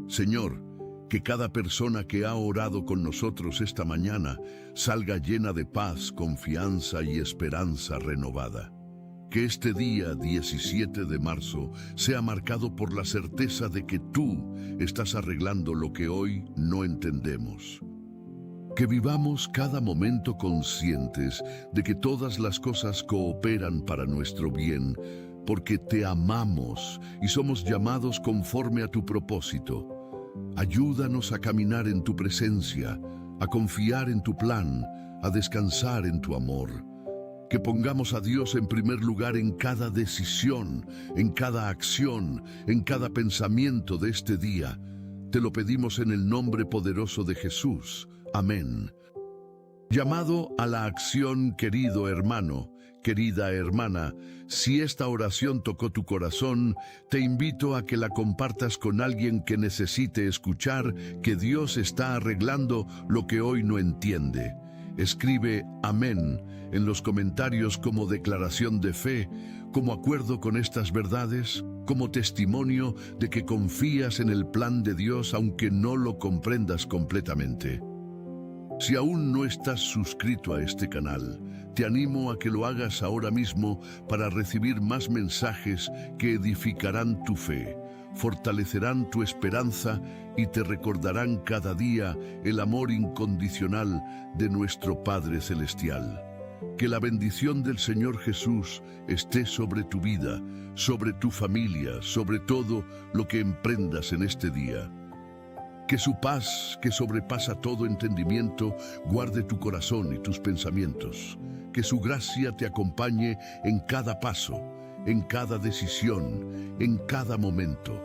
Señor, que cada persona que ha orado con nosotros esta mañana salga llena de paz, confianza y esperanza renovada. Que este día 17 de marzo sea marcado por la certeza de que tú estás arreglando lo que hoy no entendemos. Que vivamos cada momento conscientes de que todas las cosas cooperan para nuestro bien, porque te amamos y somos llamados conforme a tu propósito. Ayúdanos a caminar en tu presencia, a confiar en tu plan, a descansar en tu amor. Que pongamos a Dios en primer lugar en cada decisión, en cada acción, en cada pensamiento de este día. Te lo pedimos en el nombre poderoso de Jesús. Amén. Llamado a la acción, querido hermano, querida hermana, si esta oración tocó tu corazón, te invito a que la compartas con alguien que necesite escuchar que Dios está arreglando lo que hoy no entiende. Escribe amén en los comentarios como declaración de fe, como acuerdo con estas verdades, como testimonio de que confías en el plan de Dios aunque no lo comprendas completamente. Si aún no estás suscrito a este canal, te animo a que lo hagas ahora mismo para recibir más mensajes que edificarán tu fe, fortalecerán tu esperanza y te recordarán cada día el amor incondicional de nuestro Padre Celestial. Que la bendición del Señor Jesús esté sobre tu vida, sobre tu familia, sobre todo lo que emprendas en este día. Que su paz, que sobrepasa todo entendimiento, guarde tu corazón y tus pensamientos. Que su gracia te acompañe en cada paso, en cada decisión, en cada momento.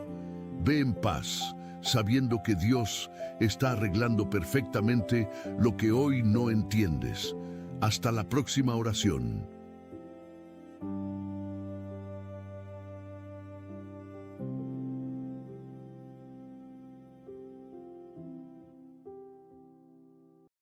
Ve en paz, sabiendo que Dios está arreglando perfectamente lo que hoy no entiendes. Hasta la próxima oración.